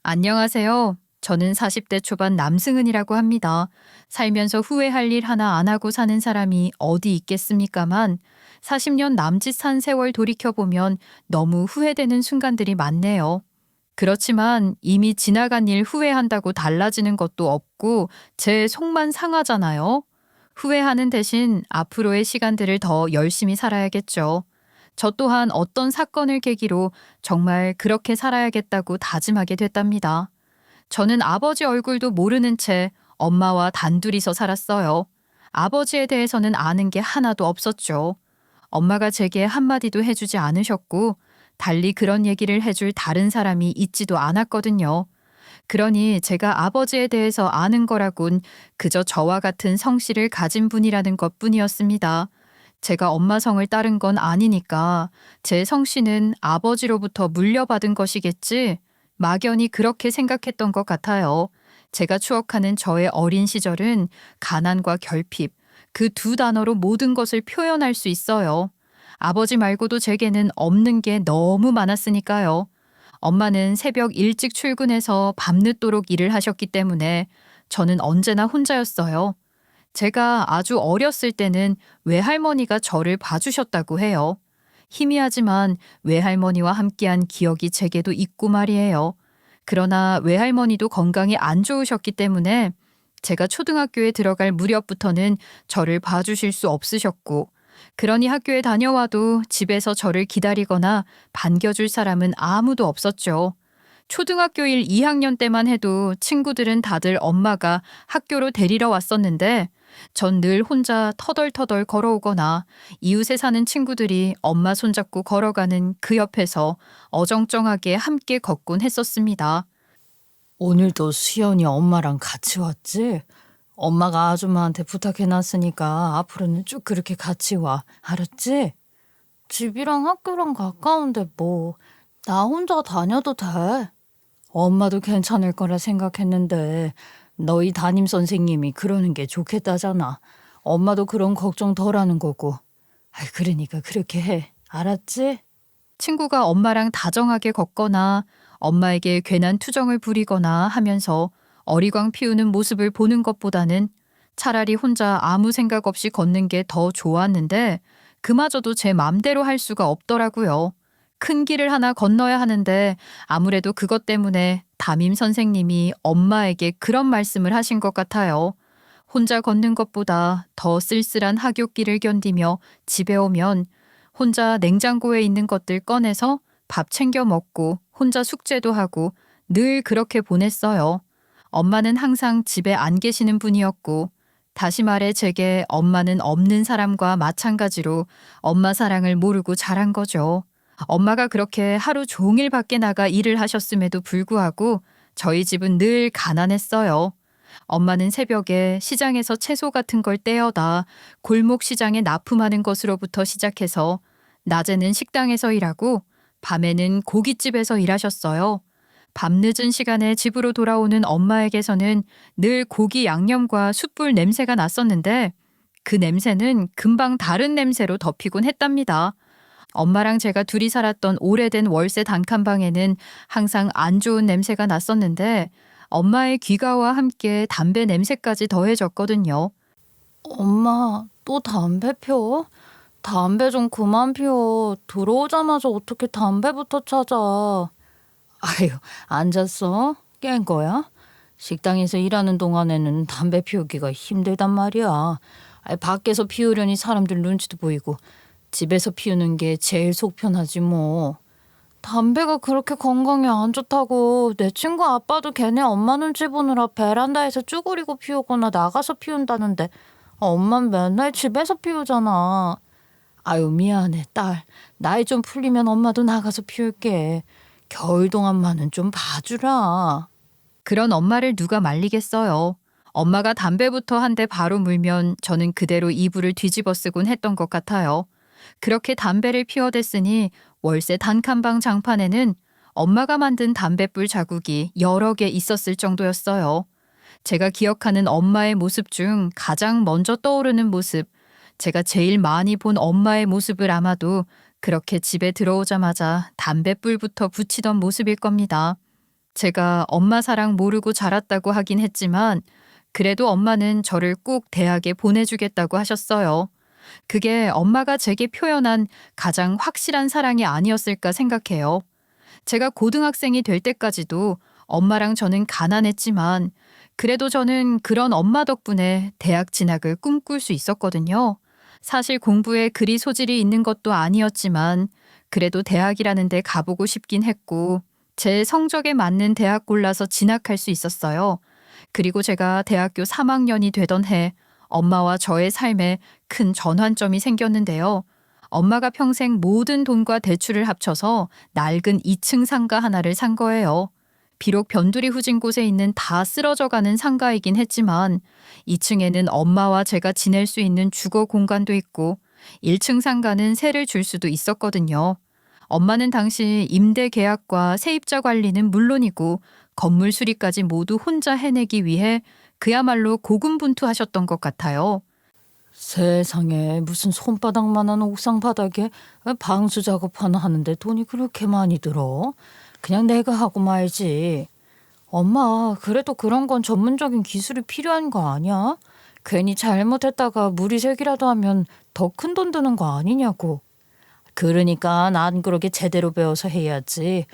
안녕하세요. 저는 40대 초반 남승은이라고 합니다. 살면서 후회할 일 하나 안 하고 사는 사람이 어디 있겠습니까만 40년 남짓 산 세월 돌이켜보면 너무 후회되는 순간들이 많네요. 그렇지만 이미 지나간 일 후회한다고 달라지는 것도 없고 제 속만 상하잖아요. 후회하는 대신 앞으로의 시간들을 더 열심히 살아야겠죠. 저 또한 어떤 사건을 계기로 정말 그렇게 살아야겠다고 다짐하게 됐답니다. 저는 아버지 얼굴도 모르는 채 엄마와 단둘이서 살았어요. 아버지에 대해서는 아는 게 하나도 없었죠. 엄마가 제게 한마디도 해주지 않으셨고, 달리 그런 얘기를 해줄 다른 사람이 있지도 않았거든요. 그러니 제가 아버지에 대해서 아는 거라곤 그저 저와 같은 성씨를 가진 분이라는 것 뿐이었습니다. 제가 엄마 성을 따른 건 아니니까 제 성씨는 아버지로부터 물려받은 것이겠지? 막연히 그렇게 생각했던 것 같아요. 제가 추억하는 저의 어린 시절은 가난과 결핍, 그 두 단어로 모든 것을 표현할 수 있어요. 아버지 말고도 제게는 없는 게 너무 많았으니까요. 엄마는 새벽 일찍 출근해서 밤늦도록 일을 하셨기 때문에 저는 언제나 혼자였어요. 제가 아주 어렸을 때는 외할머니가 저를 봐주셨다고 해요. 희미하지만 외할머니와 함께한 기억이 제게도 있고 말이에요. 그러나 외할머니도 건강이 안 좋으셨기 때문에 제가 초등학교에 들어갈 무렵부터는 저를 봐주실 수 없으셨고, 그러니 학교에 다녀와도 집에서 저를 기다리거나 반겨줄 사람은 아무도 없었죠. 초등학교 1, 2학년 때만 해도 친구들은 다들 엄마가 학교로 데리러 왔었는데 전 늘 혼자 터덜터덜 걸어오거나 이웃에 사는 친구들이 엄마 손잡고 걸어가는 그 옆에서 어정쩡하게 함께 걷곤 했었습니다. 오늘도 수연이 엄마랑 같이 왔지? 엄마가 아줌마한테 부탁해놨으니까 앞으로는 쭉 그렇게 같이 와. 알았지? 집이랑 학교랑 가까운데 뭐, 나 혼자 다녀도 돼. 엄마도 괜찮을 거라 생각했는데 너희 담임 선생님이 그러는 게 좋겠다잖아. 엄마도 그런 걱정 덜 하는 거고. 그러니까 그렇게 해. 알았지? 친구가 엄마랑 다정하게 걷거나 엄마에게 괜한 투정을 부리거나 하면서 어리광 피우는 모습을 보는 것보다는 차라리 혼자 아무 생각 없이 걷는 게 더 좋았는데 그마저도 제 맘대로 할 수가 없더라고요. 큰 길을 하나 건너야 하는데 아무래도 그것 때문에 담임 선생님이 엄마에게 그런 말씀을 하신 것 같아요. 혼자 걷는 것보다 더 쓸쓸한 하굣길을 견디며 집에 오면 혼자 냉장고에 있는 것들 꺼내서 밥 챙겨 먹고 혼자 숙제도 하고 늘 그렇게 보냈어요. 엄마는 항상 집에 안 계시는 분이었고, 다시 말해 제게 엄마는 없는 사람과 마찬가지로 엄마 사랑을 모르고 자란 거죠. 엄마가 그렇게 하루 종일 밖에 나가 일을 하셨음에도 불구하고 저희 집은 늘 가난했어요. 엄마는 새벽에 시장에서 채소 같은 걸 떼어다 골목 시장에 납품하는 것으로부터 시작해서 낮에는 식당에서 일하고 밤에는 고깃집에서 일하셨어요. 밤늦은 시간에 집으로 돌아오는 엄마에게서는 늘 고기 양념과 숯불 냄새가 났었는데 그 냄새는 금방 다른 냄새로 덮이곤 했답니다. 엄마랑 제가 둘이 살았던 오래된 월세 단칸방에는 항상 안 좋은 냄새가 났었는데 엄마의 귀가와 함께 담배 냄새까지 더해졌거든요. 엄마, 또 담배 펴? 담배 좀 그만 피워. 들어오자마자 어떻게 담배부터 찾아. 아유, 앉았어? 깬 거야? 식당에서 일하는 동안에는 담배 피우기가 힘들단 말이야. 밖에서 피우려니 사람들 눈치도 보이고 집에서 피우는 게 제일 속 편하지 뭐. 담배가 그렇게 건강에 안 좋다고 내 친구 아빠도 걔네 엄마 눈치 보느라 베란다에서 쭈그리고 피우거나 나가서 피운다는데 엄만 맨날 집에서 피우잖아. 아유, 미안해 딸. 나이 좀 풀리면 엄마도 나가서 피울게. 겨울 동안만은 좀 봐주라. 그런 엄마를 누가 말리겠어요. 엄마가 담배부터 한 대 바로 물면 저는 그대로 이불을 뒤집어 쓰곤 했던 것 같아요. 그렇게 담배를 피워댔으니 월세 단칸방 장판에는 엄마가 만든 담뱃불 자국이 여러 개 있었을 정도였어요. 제가 기억하는 엄마의 모습 중 가장 먼저 떠오르는 모습, 제가 제일 많이 본 엄마의 모습을 아마도 그렇게 집에 들어오자마자 담뱃불부터 붙이던 모습일 겁니다. 제가 엄마 사랑 모르고 자랐다고 하긴 했지만 그래도 엄마는 저를 꼭 대학에 보내주겠다고 하셨어요. 그게 엄마가 제게 표현한 가장 확실한 사랑이 아니었을까 생각해요. 제가 고등학생이 될 때까지도 엄마랑 저는 가난했지만 그래도 저는 그런 엄마 덕분에 대학 진학을 꿈꿀 수 있었거든요. 사실 공부에 그리 소질이 있는 것도 아니었지만 그래도 대학이라는 데 가보고 싶긴 했고 제 성적에 맞는 대학 골라서 진학할 수 있었어요. 그리고 제가 대학교 3학년이 되던 해 엄마와 저의 삶에 큰 전환점이 생겼는데요. 엄마가 평생 모든 돈과 대출을 합쳐서 낡은 2층 상가 하나를 산 거예요. 비록 변두리 후진 곳에 있는 다 쓰러져가는 상가이긴 했지만 2층에는 엄마와 제가 지낼 수 있는 주거 공간도 있고 1층 상가는 세를 줄 수도 있었거든요. 엄마는 당시 임대 계약과 세입자 관리는 물론이고 건물 수리까지 모두 혼자 해내기 위해 그야말로 고군분투하셨던 것 같아요. 세상에 무슨 손바닥만한 옥상 바닥에 방수 작업 하나 하는데 돈이 그렇게 많이 들어? 그냥 내가 하고 말지. 엄마, 그래도 그런 건 전문적인 기술이 필요한 거 아니야? 괜히 잘못했다가 무리색이라도 하면 더 큰 돈 드는 거 아니냐고. 그러니까 난 그렇게 제대로 배워서 해야지.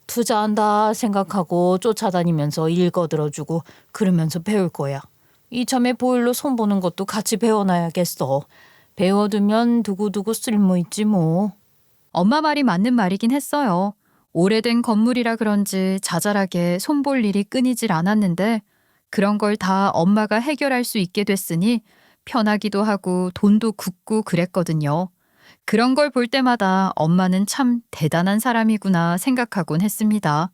투자한다 생각하고 쫓아다니면서 일 거들어주고 그러면서 배울 거야. 이참에 보일러 손 보는 것도 같이 배워놔야겠어. 배워두면 두고두고 쓸모 있지 뭐. 엄마 말이 맞는 말이긴 했어요. 오래된 건물이라 그런지 자잘하게 손볼 일이 끊이질 않았는데 그런 걸 다 엄마가 해결할 수 있게 됐으니 편하기도 하고 돈도 굳고 그랬거든요. 그런 걸 볼 때마다 엄마는 참 대단한 사람이구나 생각하곤 했습니다.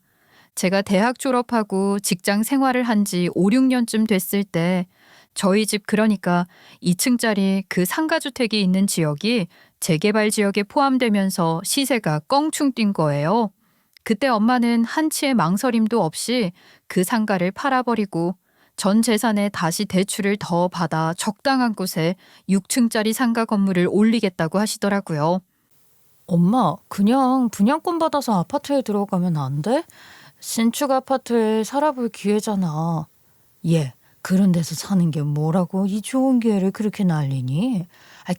제가 대학 졸업하고 직장 생활을 한 지 5, 6년쯤 됐을 때 저희 집 그러니까 2층짜리 그 상가주택이 있는 지역이 재개발 지역에 포함되면서 시세가 껑충 뛴 거예요. 그때 엄마는 한치의 망설임도 없이 그 상가를 팔아버리고 전 재산에 다시 대출을 더 받아 적당한 곳에 6층짜리 상가 건물을 올리겠다고 하시더라고요. 엄마, 그냥 분양권 받아서 아파트에 들어가면 안 돼? 신축 아파트에 살아볼 기회잖아. 얘, 그런 데서 사는 게 뭐라고 이 좋은 기회를 그렇게 날리니?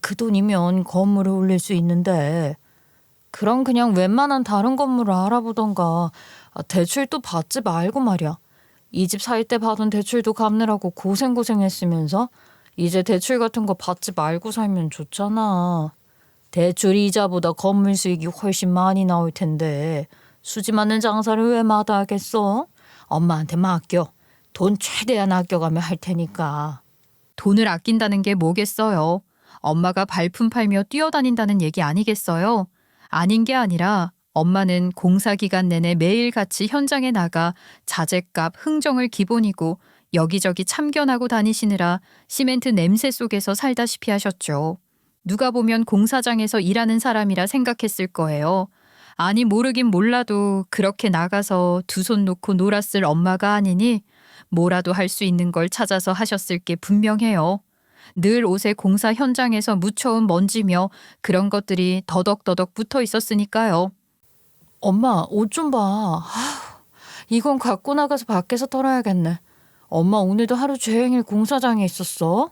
그 돈이면 건물을 올릴 수 있는데. 그럼 그냥 웬만한 다른 건물을 알아보던가. 대출도 받지 말고 말이야. 이 집 살 때 받은 대출도 갚느라고 고생했으면서 이제 대출 같은 거 받지 말고 살면 좋잖아. 대출 이자보다 건물 수익이 훨씬 많이 나올 텐데 수지 맞는 장사를 왜 마다하겠어? 엄마한테 맡겨. 돈 최대한 아껴가며 할 테니까. 돈을 아낀다는 게 뭐겠어요? 엄마가 발품 팔며 뛰어다닌다는 얘기 아니겠어요? 아닌 게 아니라 엄마는 공사 기간 내내 매일같이 현장에 나가 자재값, 흥정을 기본이고 여기저기 참견하고 다니시느라 시멘트 냄새 속에서 살다시피 하셨죠. 누가 보면 공사장에서 일하는 사람이라 생각했을 거예요. 아니 모르긴 몰라도 그렇게 나가서 두 손 놓고 놀았을 엄마가 아니니 뭐라도 할 수 있는 걸 찾아서 하셨을 게 분명해요. 늘 옷에 공사 현장에서 묻혀온 먼지며 그런 것들이 더덕더덕 붙어 있었으니까요. 엄마, 옷 좀 봐. 이건 갖고 나가서 밖에서 털어야겠네. 엄마 오늘도 하루 종일 공사장에 있었어?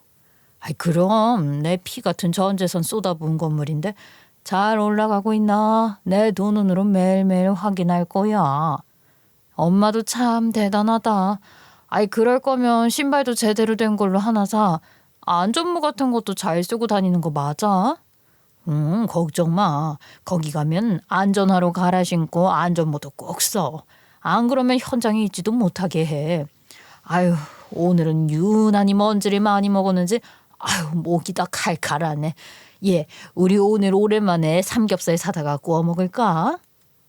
그럼 내 피 같은 전 재산 쏟아부은 건물인데 잘 올라가고 있나? 내 두 눈으로 매일매일 확인할 거야. 엄마도 참 대단하다. 그럴 거면 신발도 제대로 된 걸로 하나 사. 안전모 같은 것도 잘 쓰고 다니는 거 맞아? 걱정 마. 거기 가면 안전하로 갈아 신고 안전모도 꼭 써. 안 그러면 현장에 있지도 못하게 해. 오늘은 유난히 먼지를 많이 먹었는지 목이 다 칼칼하네. 우리 오늘 오랜만에 삼겹살 사다가 구워 먹을까?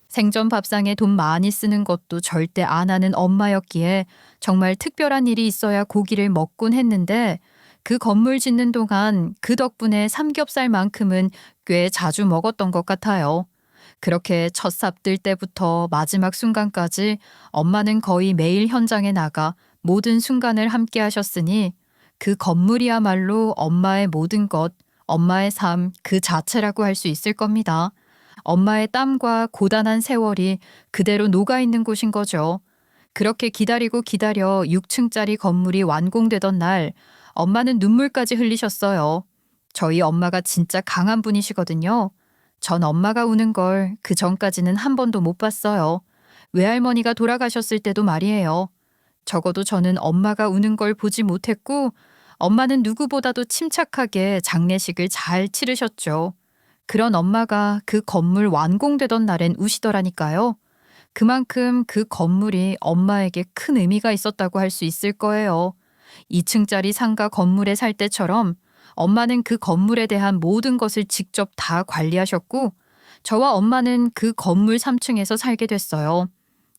생전 밥상에 돈 많이 쓰는 것도 절대 안 하는 엄마였기에 정말 특별한 일이 있어야 고기를 먹곤 했는데 그 건물 짓는 동안 그 덕분에 삼겹살만큼은 꽤 자주 먹었던 것 같아요. 그렇게 첫 삽들 때부터 마지막 순간까지 엄마는 거의 매일 현장에 나가 모든 순간을 함께 하셨으니 그 건물이야말로 엄마의 모든 것, 엄마의 삶 그 자체라고 할 수 있을 겁니다. 엄마의 땀과 고단한 세월이 그대로 녹아있는 곳인 거죠. 그렇게 기다리고 기다려 6층짜리 건물이 완공되던 날 엄마는 눈물까지 흘리셨어요. 저희 엄마가 진짜 강한 분이시거든요. 전 엄마가 우는 걸 그 전까지는 한 번도 못 봤어요. 외할머니가 돌아가셨을 때도 말이에요. 적어도 저는 엄마가 우는 걸 보지 못했고 엄마는 누구보다도 침착하게 장례식을 잘 치르셨죠. 그런 엄마가 그 건물 완공되던 날엔 우시더라니까요. 그만큼 그 건물이 엄마에게 큰 의미가 있었다고 할 수 있을 거예요. 2층짜리 상가 건물에 살 때처럼 엄마는 그 건물에 대한 모든 것을 직접 다 관리하셨고 저와 엄마는 그 건물 3층에서 살게 됐어요.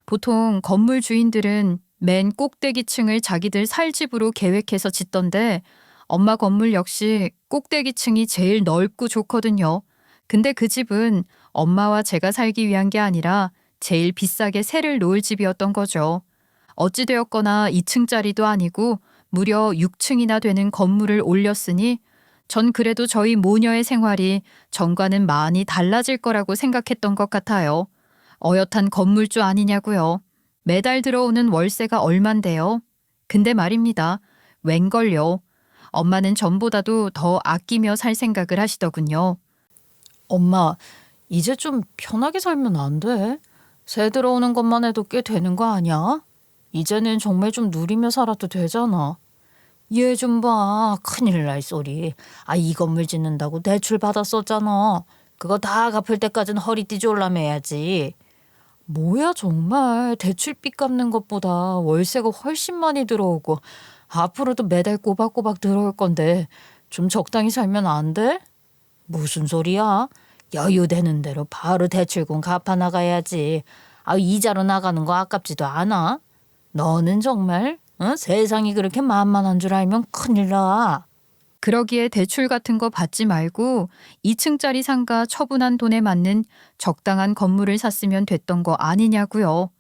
보통 건물 주인들은 맨 꼭대기층을 자기들 살 집으로 계획해서 짓던데 엄마 건물 역시 꼭대기층이 제일 넓고 좋거든요. 근데 그 집은 엄마와 제가 살기 위한 게 아니라 제일 비싸게 세를 놓을 집이었던 거죠. 어찌되었거나 2층짜리도 아니고 무려 6층이나 되는 건물을 올렸으니 전 그래도 저희 모녀의 생활이 전과는 많이 달라질 거라고 생각했던 것 같아요. 어엿한 건물주 아니냐고요. 매달 들어오는 월세가 얼만데요. 근데 말입니다. 웬걸요. 엄마는 전보다도 더 아끼며 살 생각을 하시더군요. 엄마, 이제 좀 편하게 살면 안 돼? 새 들어오는 것만 해도 꽤 되는 거 아니야? 이제는 정말 좀 누리며 살아도 되잖아. 얘 좀 봐. 큰일 날 소리. 이 건물 짓는다고 대출 받았었잖아. 그거 다 갚을 때까지는 허리띠 졸라매야지. 뭐야 정말. 대출빚 갚는 것보다 월세가 훨씬 많이 들어오고 앞으로도 매달 꼬박꼬박 들어올 건데 좀 적당히 살면 안 돼? 무슨 소리야? 여유되는 대로 바로 대출금 갚아 나가야지. 이자로 나가는 거 아깝지도 않아? 너는 정말 세상이 그렇게 만만한 줄 알면 큰일 나. 그러기에 대출 같은 거 받지 말고 2층짜리 상가 처분한 돈에 맞는 적당한 건물을 샀으면 됐던 거 아니냐고요.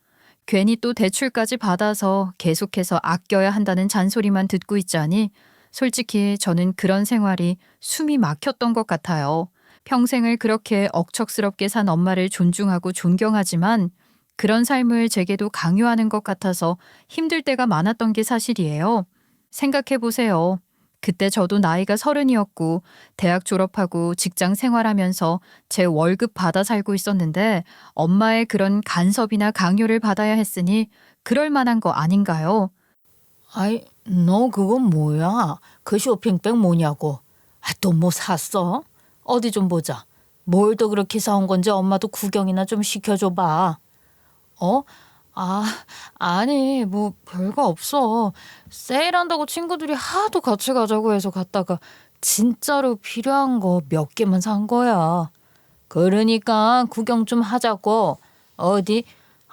괜히 또 대출까지 받아서 계속해서 아껴야 한다는 잔소리만 듣고 있자니 솔직히 저는 그런 생활이 숨이 막혔던 것 같아요. 평생을 그렇게 억척스럽게 산 엄마를 존중하고 존경하지만 그런 삶을 제게도 강요하는 것 같아서 힘들 때가 많았던 게 사실이에요. 생각해 보세요. 그때 저도 나이가 30이었고 대학 졸업하고 직장 생활하면서 제 월급 받아 살고 있었는데 엄마의 그런 간섭이나 강요를 받아야 했으니 그럴 만한 거 아닌가요? 너 그건 뭐야? 그 쇼핑백 뭐냐고. 또 뭐 샀어? 어디 좀 보자. 뭘 또 그렇게 사온 건지 엄마도 구경이나 좀 시켜줘봐. 아니 뭐 별거 없어. 세일한다고 친구들이 하도 같이 가자고 해서 갔다가 진짜로 필요한 거 몇 개만 산 거야. 그러니까 구경 좀 하자고. 어디?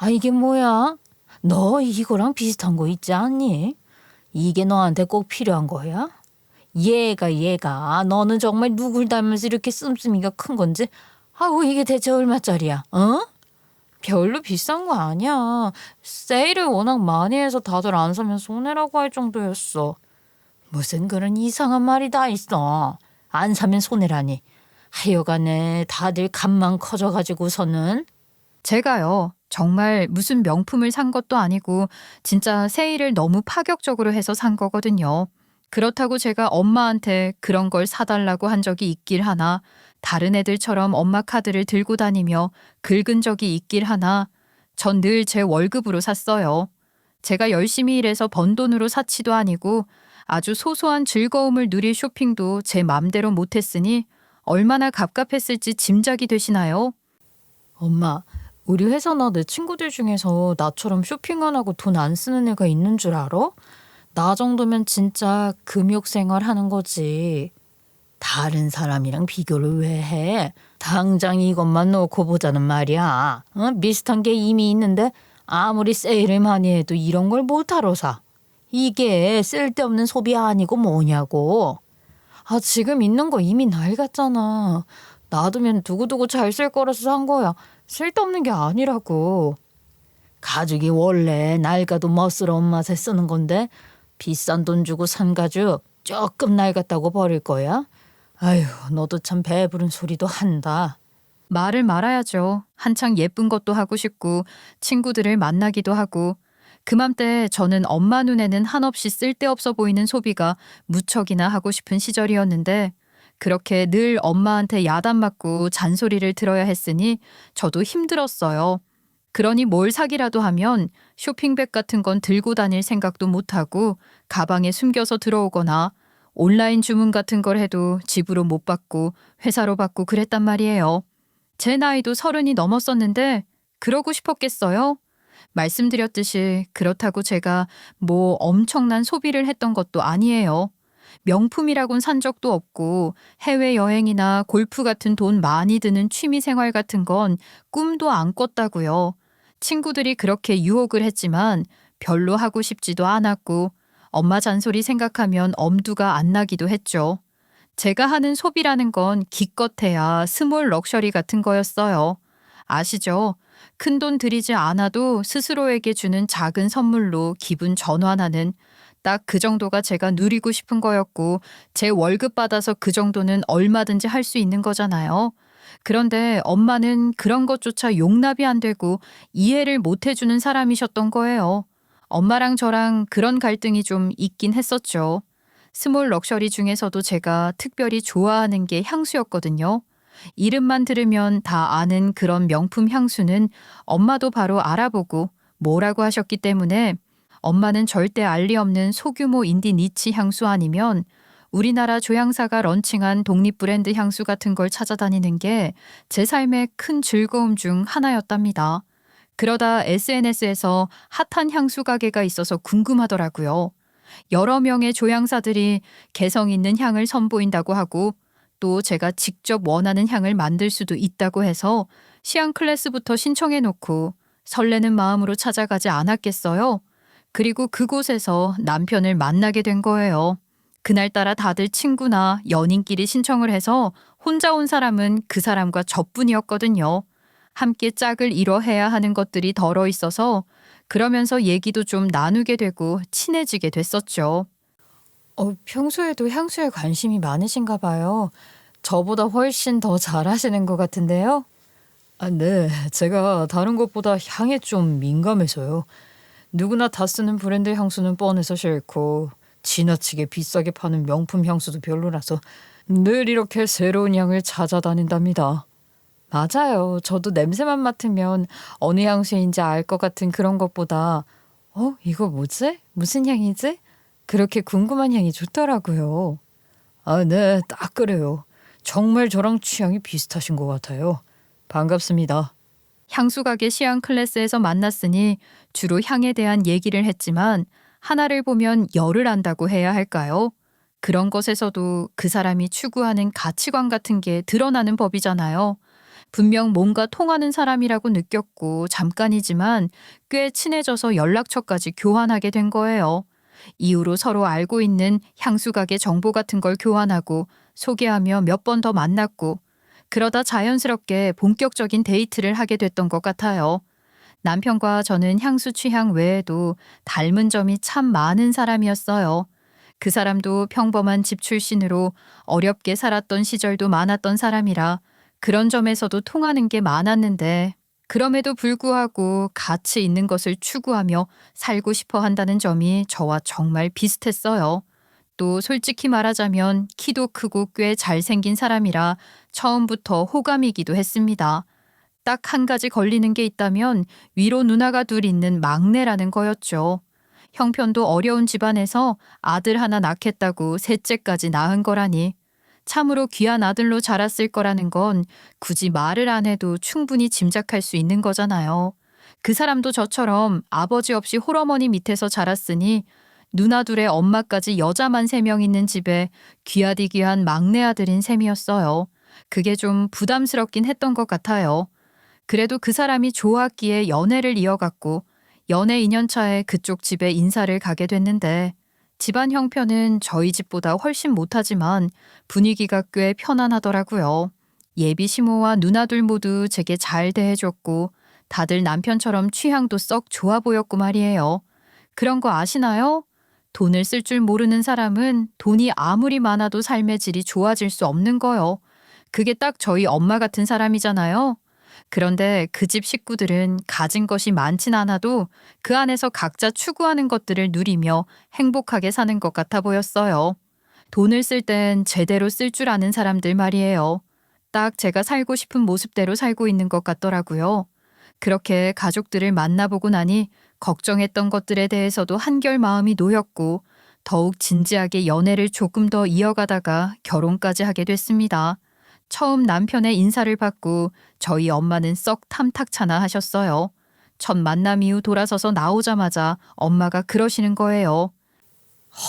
이게 뭐야? 너 이거랑 비슷한 거 있지 않니? 이게 너한테 꼭 필요한 거야? 얘가 너는 정말 누굴 닮아서 이렇게 씀씀이가 큰 건지. 이게 대체 얼마짜리야? 별로 비싼 거 아니야. 세일을 워낙 많이 해서 다들 안 사면 손해라고 할 정도였어. 무슨 그런 이상한 말이 다 있어. 안 사면 손해라니. 하여간에 다들 값만 커져가지고서는. 제가요. 정말 무슨 명품을 산 것도 아니고 진짜 세일을 너무 파격적으로 해서 산 거거든요. 그렇다고 제가 엄마한테 그런 걸 사달라고 한 적이 있길 하나, 다른 애들처럼 엄마 카드를 들고 다니며 긁은 적이 있길 하나, 전 늘 제 월급으로 샀어요. 제가 열심히 일해서 번 돈으로 사치도 아니고 아주 소소한 즐거움을 누릴 쇼핑도 제 맘대로 못했으니 얼마나 갑갑했을지 짐작이 되시나요? 엄마, 우리 회사나 내 친구들 중에서 나처럼 쇼핑 안 하고 돈 안 쓰는 애가 있는 줄 알아? 나 정도면 진짜 금욕생활 하는 거지. 다른 사람이랑 비교를 왜 해? 당장 이것만 놓고 보자는 말이야. 비슷한 게 이미 있는데 아무리 세일을 많이 해도 이런 걸 못하러 사. 이게 쓸데없는 소비 아니고 뭐냐고. 지금 있는 거 이미 낡았잖아. 놔두면 두고두고 잘 쓸 거라서 산 거야. 쓸데없는 게 아니라고. 가죽이 원래 낡아도 멋스러운 맛에 쓰는 건데 비싼 돈 주고 산 가죽 조금 낡았다고 버릴 거야? 너도 참 배부른 소리도 한다. 말을 말아야죠. 한창 예쁜 것도 하고 싶고 친구들을 만나기도 하고 그맘때 저는 엄마 눈에는 한없이 쓸데없어 보이는 소비가 무척이나 하고 싶은 시절이었는데 그렇게 늘 엄마한테 야단 맞고 잔소리를 들어야 했으니 저도 힘들었어요. 그러니 뭘 사기라도 하면 쇼핑백 같은 건 들고 다닐 생각도 못하고 가방에 숨겨서 들어오거나 온라인 주문 같은 걸 해도 집으로 못 받고 회사로 받고 그랬단 말이에요. 제 나이도 30이 넘었었는데 그러고 싶었겠어요? 말씀드렸듯이 그렇다고 제가 뭐 엄청난 소비를 했던 것도 아니에요. 명품이라곤 산 적도 없고 해외여행이나 골프 같은 돈 많이 드는 취미생활 같은 건 꿈도 안 꿨다고요. 친구들이 그렇게 유혹을 했지만 별로 하고 싶지도 않았고 엄마 잔소리 생각하면 엄두가 안 나기도 했죠. 제가 하는 소비라는 건 기껏해야 스몰 럭셔리 같은 거였어요. 아시죠? 큰돈 들이지 않아도 스스로에게 주는 작은 선물로 기분 전환하는 딱 그 정도가 제가 누리고 싶은 거였고 제 월급 받아서 그 정도는 얼마든지 할 수 있는 거잖아요. 그런데 엄마는 그런 것조차 용납이 안 되고 이해를 못 해주는 사람이셨던 거예요. 엄마랑 저랑 그런 갈등이 좀 있긴 했었죠. 스몰 럭셔리 중에서도 제가 특별히 좋아하는 게 향수였거든요. 이름만 들으면 다 아는 그런 명품 향수는 엄마도 바로 알아보고 뭐라고 하셨기 때문에 엄마는 절대 알 리 없는 소규모 인디 니치 향수 아니면 우리나라 조향사가 런칭한 독립 브랜드 향수 같은 걸 찾아다니는 게 제 삶의 큰 즐거움 중 하나였답니다. 그러다 SNS에서 핫한 향수 가게가 있어서 궁금하더라고요. 여러 명의 조향사들이 개성 있는 향을 선보인다고 하고 또 제가 직접 원하는 향을 만들 수도 있다고 해서 시향 클래스부터 신청해 놓고 설레는 마음으로 찾아가지 않았겠어요? 그리고 그곳에서 남편을 만나게 된 거예요. 그날따라 다들 친구나 연인끼리 신청을 해서 혼자 온 사람은 그 사람과 저뿐이었거든요. 함께 짝을 이뤄해야 하는 것들이 덜어 있어서 그러면서 얘기도 좀 나누게 되고 친해지게 됐었죠. 평소에도 향수에 관심이 많으신가 봐요. 저보다 훨씬 더 잘하시는 것 같은데요. 네. 제가 다른 것보다 향에 좀 민감해서요. 누구나 다 쓰는 브랜드 향수는 뻔해서 싫고 지나치게 비싸게 파는 명품 향수도 별로라서 늘 이렇게 새로운 향을 찾아다닌답니다. 맞아요. 저도 냄새만 맡으면 어느 향수인지 알 것 같은 그런 것보다 이거 뭐지? 무슨 향이지? 그렇게 궁금한 향이 좋더라고요. 네. 딱 그래요. 정말 저랑 취향이 비슷하신 것 같아요. 반갑습니다. 향수 가게 시향 클래스에서 만났으니 주로 향에 대한 얘기를 했지만 하나를 보면 열을 안다고 해야 할까요? 그런 것에서도 그 사람이 추구하는 가치관 같은 게 드러나는 법이잖아요. 분명 뭔가 통하는 사람이라고 느꼈고 잠깐이지만 꽤 친해져서 연락처까지 교환하게 된 거예요. 이후로 서로 알고 있는 향수 가게 정보 같은 걸 교환하고 소개하며 몇 번 더 만났고 그러다 자연스럽게 본격적인 데이트를 하게 됐던 것 같아요. 남편과 저는 향수 취향 외에도 닮은 점이 참 많은 사람이었어요. 그 사람도 평범한 집 출신으로 어렵게 살았던 시절도 많았던 사람이라 그런 점에서도 통하는 게 많았는데 그럼에도 불구하고 가치 있는 것을 추구하며 살고 싶어 한다는 점이 저와 정말 비슷했어요. 또 솔직히 말하자면 키도 크고 꽤 잘생긴 사람이라 처음부터 호감이기도 했습니다. 딱 한 가지 걸리는 게 있다면 위로 누나가 둘 있는 막내라는 거였죠. 형편도 어려운 집안에서 아들 하나 낳겠다고 셋째까지 낳은 거라니 참으로 귀한 아들로 자랐을 거라는 건 굳이 말을 안 해도 충분히 짐작할 수 있는 거잖아요. 그 사람도 저처럼 아버지 없이 홀어머니 밑에서 자랐으니 누나 둘의 엄마까지 여자만 3명 있는 집에 귀하디 귀한 막내 아들인 셈이었어요. 그게 좀 부담스럽긴 했던 것 같아요. 그래도 그 사람이 좋았기에 연애를 이어갔고 연애 2년 차에 그쪽 집에 인사를 가게 됐는데 집안 형편은 저희 집보다 훨씬 못하지만 분위기가 꽤 편안하더라고요. 예비 시모와 누나들 모두 제게 잘 대해줬고 다들 남편처럼 취향도 썩 좋아 보였고 말이에요. 그런 거 아시나요? 돈을 쓸 줄 모르는 사람은 돈이 아무리 많아도 삶의 질이 좋아질 수 없는 거요. 그게 딱 저희 엄마 같은 사람이잖아요. 그런데 그 집 식구들은 가진 것이 많진 않아도 그 안에서 각자 추구하는 것들을 누리며 행복하게 사는 것 같아 보였어요. 돈을 쓸 땐 제대로 쓸 줄 아는 사람들 말이에요. 딱 제가 살고 싶은 모습대로 살고 있는 것 같더라고요. 그렇게 가족들을 만나보고 나니 걱정했던 것들에 대해서도 한결 마음이 놓였고 더욱 진지하게 연애를 조금 더 이어가다가 결혼까지 하게 됐습니다. 처음 남편의 인사를 받고 저희 엄마는 썩 탐탁차나 하셨어요. 첫 만남 이후 돌아서서 나오자마자 엄마가 그러시는 거예요.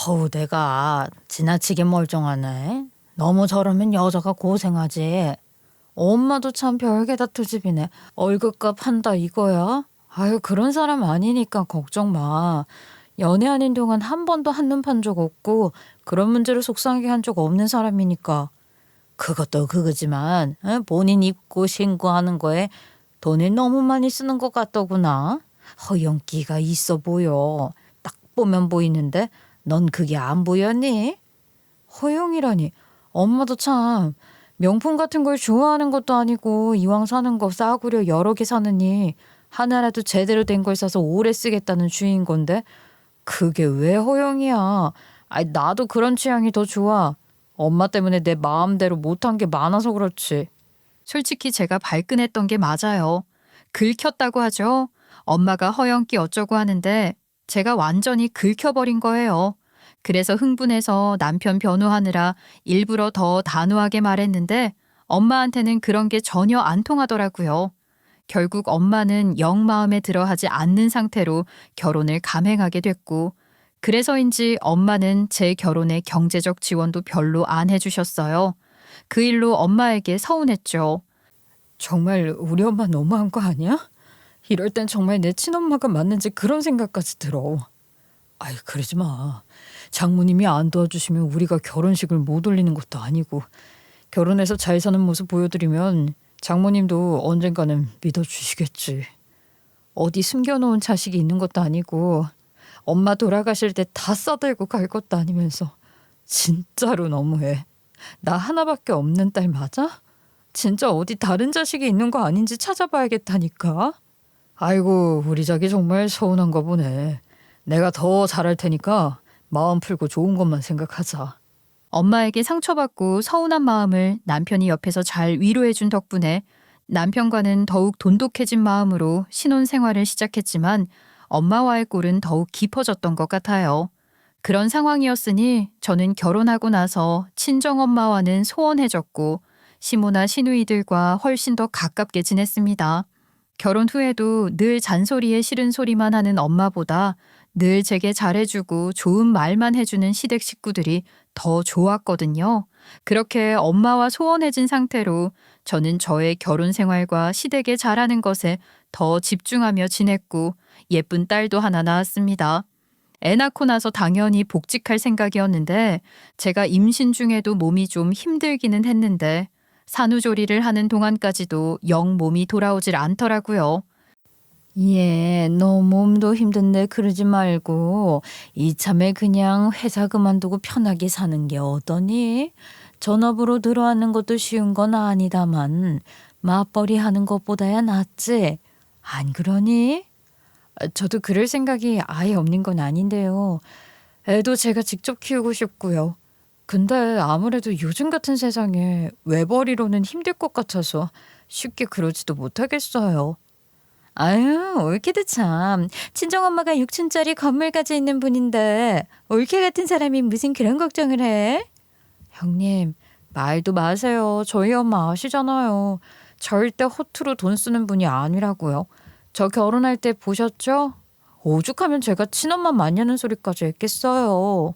어우, 내가 지나치게 멀쩡하네. 너무 저러면 여자가 고생하지. 엄마도 참 별게 다 투집이네. 월급값 한다 이거야? 아유, 그런 사람 아니니까 걱정 마. 연애하는 동안 한 번도 한눈 판 적 없고 그런 문제로 속상하게 한 적 없는 사람이니까. 그것도 그거지만 본인 입고 신고하는 거에 돈을 너무 많이 쓰는 것 같더구나. 허영기가 있어 보여. 딱 보면 보이는데 넌 그게 안 보였니? 허영이라니. 엄마도 참 명품 같은 걸 좋아하는 것도 아니고 이왕 사는 거 싸구려 여러 개 사느니 하나라도 제대로 된 걸 사서 오래 쓰겠다는 주인 건데 그게 왜 허영이야. 아이, 나도 그런 취향이 더 좋아. 엄마 때문에 내 마음대로 못한 게 많아서 그렇지. 솔직히 제가 발끈했던 게 맞아요. 긁혔다고 하죠. 엄마가 허영기 어쩌고 하는데 제가 완전히 긁혀버린 거예요. 그래서 흥분해서 남편 변호하느라 일부러 더 단호하게 말했는데 엄마한테는 그런 게 전혀 안 통하더라고요. 결국 엄마는 영 마음에 들어 하지 않는 상태로 결혼을 감행하게 됐고 그래서인지 엄마는 제 결혼에 경제적 지원도 별로 안 해주셨어요. 그 일로 엄마에게 서운했죠. 정말 우리 엄마 너무한 거 아니야? 이럴 땐 정말 내 친엄마가 맞는지 그런 생각까지 들어. 아이, 그러지 마. 장모님이 안 도와주시면 우리가 결혼식을 못 올리는 것도 아니고 결혼해서 잘 사는 모습 보여드리면 장모님도 언젠가는 믿어주시겠지. 어디 숨겨놓은 자식이 있는 것도 아니고 엄마 돌아가실 때 다 써들고 갈 것도 아니면서 진짜로 너무해. 나 하나밖에 없는 딸 맞아? 진짜 어디 다른 자식이 있는 거 아닌지 찾아봐야겠다니까. 아이고, 우리 자기 정말 서운한 거 보네. 내가 더 잘할 테니까 마음 풀고 좋은 것만 생각하자. 엄마에게 상처받고 서운한 마음을 남편이 옆에서 잘 위로해준 덕분에 남편과는 더욱 돈독해진 마음으로 신혼생활을 시작했지만 엄마와의 꼴은 더욱 깊어졌던 것 같아요. 그런 상황이었으니 저는 결혼하고 나서 친정엄마와는 소원해졌고 시모나 시누이들과 훨씬 더 가깝게 지냈습니다. 결혼 후에도 늘 잔소리에 싫은 소리만 하는 엄마보다 늘 제게 잘해주고 좋은 말만 해주는 시댁 식구들이 더 좋았거든요. 그렇게 엄마와 소원해진 상태로 저는 저의 결혼 생활과 시댁에 잘하는 것에 더 집중하며 지냈고 예쁜 딸도 하나 낳았습니다. 애 낳고 나서 당연히 복직할 생각이었는데 제가 임신 중에도 몸이 좀 힘들기는 했는데 산후조리를 하는 동안까지도 영 몸이 돌아오질 않더라고요. 예, 너 몸도 힘든데 그러지 말고 이참에 그냥 회사 그만두고 편하게 사는 게 어떠니? 전업으로 들어왔는 것도 쉬운 건 아니다만 맞벌이 하는 것보다야 낫지. 안 그러니? 저도 그럴 생각이 아예 없는 건 아닌데요. 애도 제가 직접 키우고 싶고요. 근데 아무래도 요즘 같은 세상에 외벌이로는 힘들 것 같아서 쉽게 그러지도 못하겠어요. 아유, 올케도 참. 친정엄마가 6층짜리 건물 가지고 있는 분인데 올케 같은 사람이 무슨 그런 걱정을 해? 형님, 말도 마세요. 저희 엄마 아시잖아요. 절대 허투루 돈 쓰는 분이 아니라고요. 저 결혼할 때 보셨죠? 오죽하면 제가 친엄마 맞냐는 소리까지 했겠어요.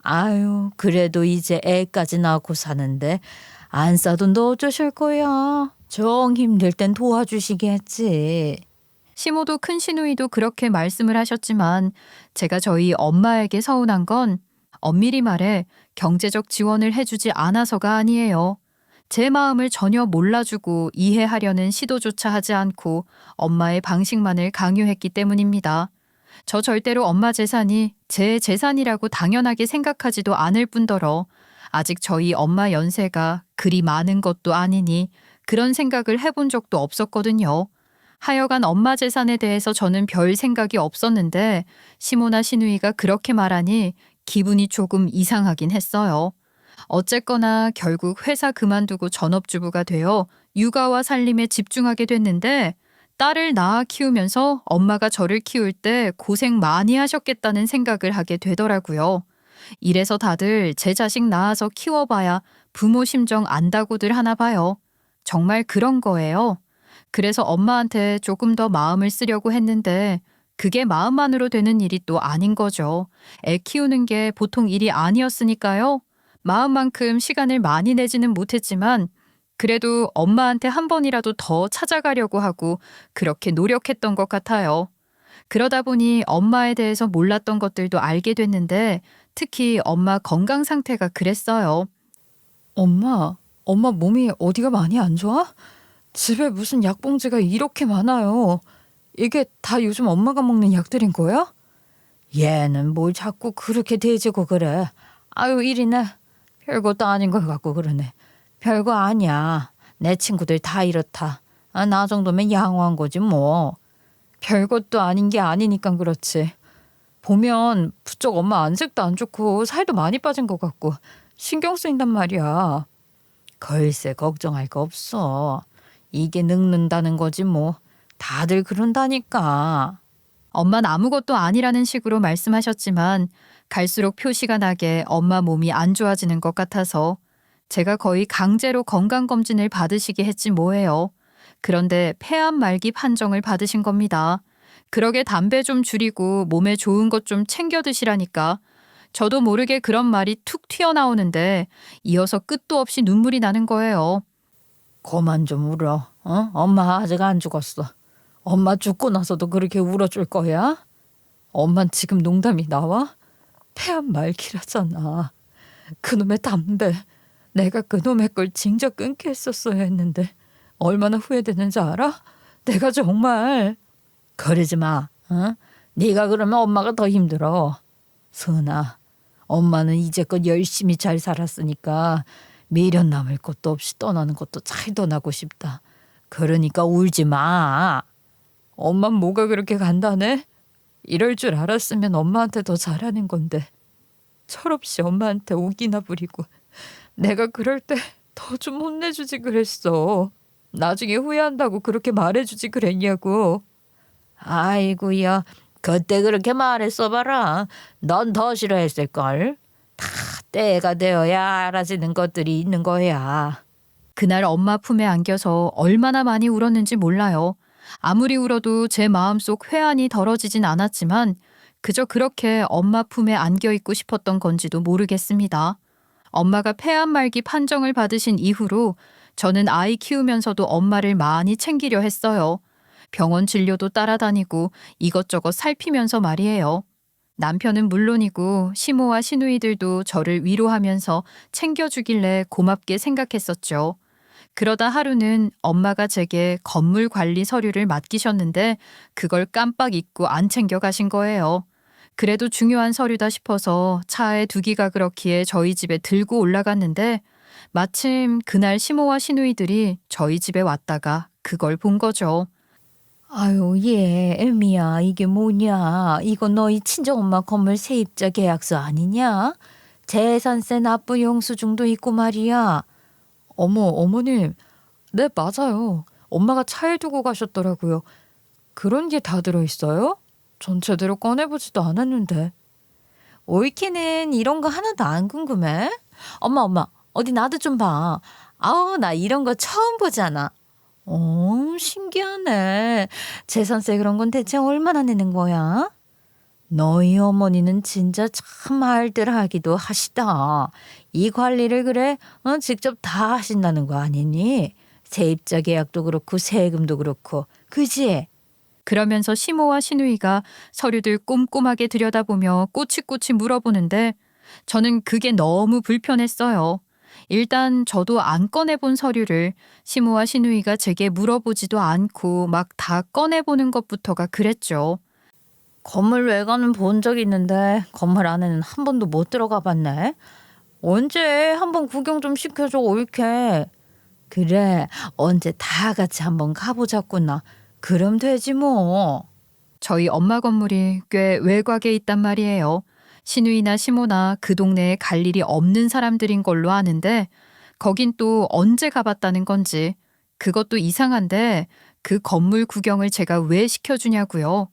아유, 그래도 이제 애까지 낳고 사는데 안 싸돈도 어쩌실 거야. 정 힘들 땐 도와주시겠지. 시모도 큰 시누이도 그렇게 말씀을 하셨지만 제가 저희 엄마에게 서운한 건 엄밀히 말해 경제적 지원을 해주지 않아서가 아니에요. 제 마음을 전혀 몰라주고 이해하려는 시도조차 하지 않고 엄마의 방식만을 강요했기 때문입니다. 저 절대로 엄마 재산이 제 재산이라고 당연하게 생각하지도 않을 뿐더러 아직 저희 엄마 연세가 그리 많은 것도 아니니 그런 생각을 해본 적도 없었거든요. 하여간 엄마 재산에 대해서 저는 별 생각이 없었는데 시모나 시누이가 그렇게 말하니 기분이 조금 이상하긴 했어요. 어쨌거나 결국 회사 그만두고 전업주부가 되어 육아와 살림에 집중하게 됐는데 딸을 낳아 키우면서 엄마가 저를 키울 때 고생 많이 하셨겠다는 생각을 하게 되더라고요. 이래서 다들 제 자식 낳아서 키워봐야 부모 심정 안다고들 하나 봐요. 정말 그런 거예요. 그래서 엄마한테 조금 더 마음을 쓰려고 했는데 그게 마음만으로 되는 일이 또 아닌 거죠. 애 키우는 게 보통 일이 아니었으니까요. 마음만큼 시간을 많이 내지는 못했지만 그래도 엄마한테 한 번이라도 더 찾아가려고 하고 그렇게 노력했던 것 같아요. 그러다 보니 엄마에 대해서 몰랐던 것들도 알게 됐는데 특히 엄마 건강 상태가 그랬어요. 엄마 몸이 어디가 많이 안 좋아? 집에 무슨 약봉지가 이렇게 많아요. 이게 다 요즘 엄마가 먹는 약들인 거야? 얘는 뭘 자꾸 그렇게 대지고 그래. 아유 이리네. 별것도 아닌 걸 갖고 그러네. 별거 아니야. 내 친구들 다 이렇다. 나 정도면 양호한 거지 뭐. 별것도 아닌 게 아니니까 그렇지. 보면 부쩍 엄마 안색도 안 좋고 살도 많이 빠진 것 같고 신경 쓰인단 말이야. 글쎄 걱정할 거 없어. 이게 늙는다는 거지 뭐. 다들 그런다니까. 엄마는 아무것도 아니라는 식으로 말씀하셨지만 갈수록 표시가 나게 엄마 몸이 안 좋아지는 것 같아서 제가 거의 강제로 건강검진을 받으시게 했지 뭐예요. 그런데 폐암 말기 판정을 받으신 겁니다. 그러게 담배 좀 줄이고 몸에 좋은 것 좀 챙겨 드시라니까. 저도 모르게 그런 말이 툭 튀어나오는데 이어서 끝도 없이 눈물이 나는 거예요. 그만 좀 울어. 엄마 아직 안 죽었어. 엄마 죽고 나서도 그렇게 울어줄 거야? 엄만 지금 농담이 나와? 폐암 말기라잖아. 그놈의 담배. 내가 그놈의 걸 진짜 끊게 했었어야 했는데 얼마나 후회되는지 알아? 내가 정말. 그러지 마. 네가 그러면 엄마가 더 힘들어. 선아, 엄마는 이제껏 열심히 잘 살았으니까 미련 남을 것도 없이 떠나는 것도 잘 떠나고 싶다. 그러니까 울지 마. 엄만 뭐가 그렇게 간단해? 이럴 줄 알았으면 엄마한테 더 잘하는 건데 철없이 엄마한테 오기나 부리고 내가 그럴 때 더 좀 혼내주지 그랬어. 나중에 후회한다고 그렇게 말해주지 그랬냐고. 아이고야, 그때 그렇게 말했어 봐라. 넌 더 싫어했을걸. 다 때가 되어야 알아지는 것들이 있는 거야. 그날 엄마 품에 안겨서 얼마나 많이 울었는지 몰라요. 아무리 울어도 제 마음속 회한이 덜어지진 않았지만 그저 그렇게 엄마 품에 안겨 있고 싶었던 건지도 모르겠습니다. 엄마가 폐암 말기 판정을 받으신 이후로 저는 아이 키우면서도 엄마를 많이 챙기려 했어요. 병원 진료도 따라다니고 이것저것 살피면서 말이에요. 남편은 물론이고 시모와 시누이들도 저를 위로하면서 챙겨주길래 고맙게 생각했었죠. 그러다 하루는 엄마가 제게 건물 관리 서류를 맡기셨는데 그걸 깜빡 잊고 안 챙겨 가신 거예요. 그래도 중요한 서류다 싶어서 차에 두기가 그렇기에 저희 집에 들고 올라갔는데 마침 그날 시모와 시누이들이 저희 집에 왔다가 그걸 본 거죠. 아유, 애미야, 이게 뭐냐? 이거 너희 친정엄마 건물 세입자 계약서 아니냐? 재산세 납부 영수증도 있고 말이야. 어머님, 네, 맞아요. 엄마가 차에 두고 가셨더라고요. 그런 게 다 들어있어요? 전 제대로 꺼내보지도 않았는데. 올케는 이런 거 하나도 안 궁금해? 엄마, 어디 나도 좀 봐. 아우, 나 이런 거 처음 보잖아. 신기하네. 재산세 그런 건 대체 얼마나 내는 거야? 너희 어머니는 진짜 참 알뜰하기도 하시다. 이 관리를 그래 직접 다 하신다는 거 아니니? 세입자 계약도 그렇고 세금도 그렇고. 그지? 그러면서 시모와 시누이가 서류들 꼼꼼하게 들여다보며 꼬치꼬치 물어보는데 저는 그게 너무 불편했어요. 일단 저도 안 꺼내본 서류를 시모와 시누이가 제게 물어보지도 않고 막 다 꺼내보는 것부터가 그랬죠. 건물 외관은 본 적 있는데 건물 안에는 한 번도 못 들어가 봤네. 언제 한번 구경 좀 시켜줘 올케. 그래, 언제 다 같이 한번 가보자꾸나. 그럼 되지 뭐. 저희 엄마 건물이 꽤 외곽에 있단 말이에요. 시누이나 시모나 그 동네에 갈 일이 없는 사람들인 걸로 아는데 거긴 또 언제 가봤다는 건지. 그것도 이상한데 그 건물 구경을 제가 왜 시켜주냐고요.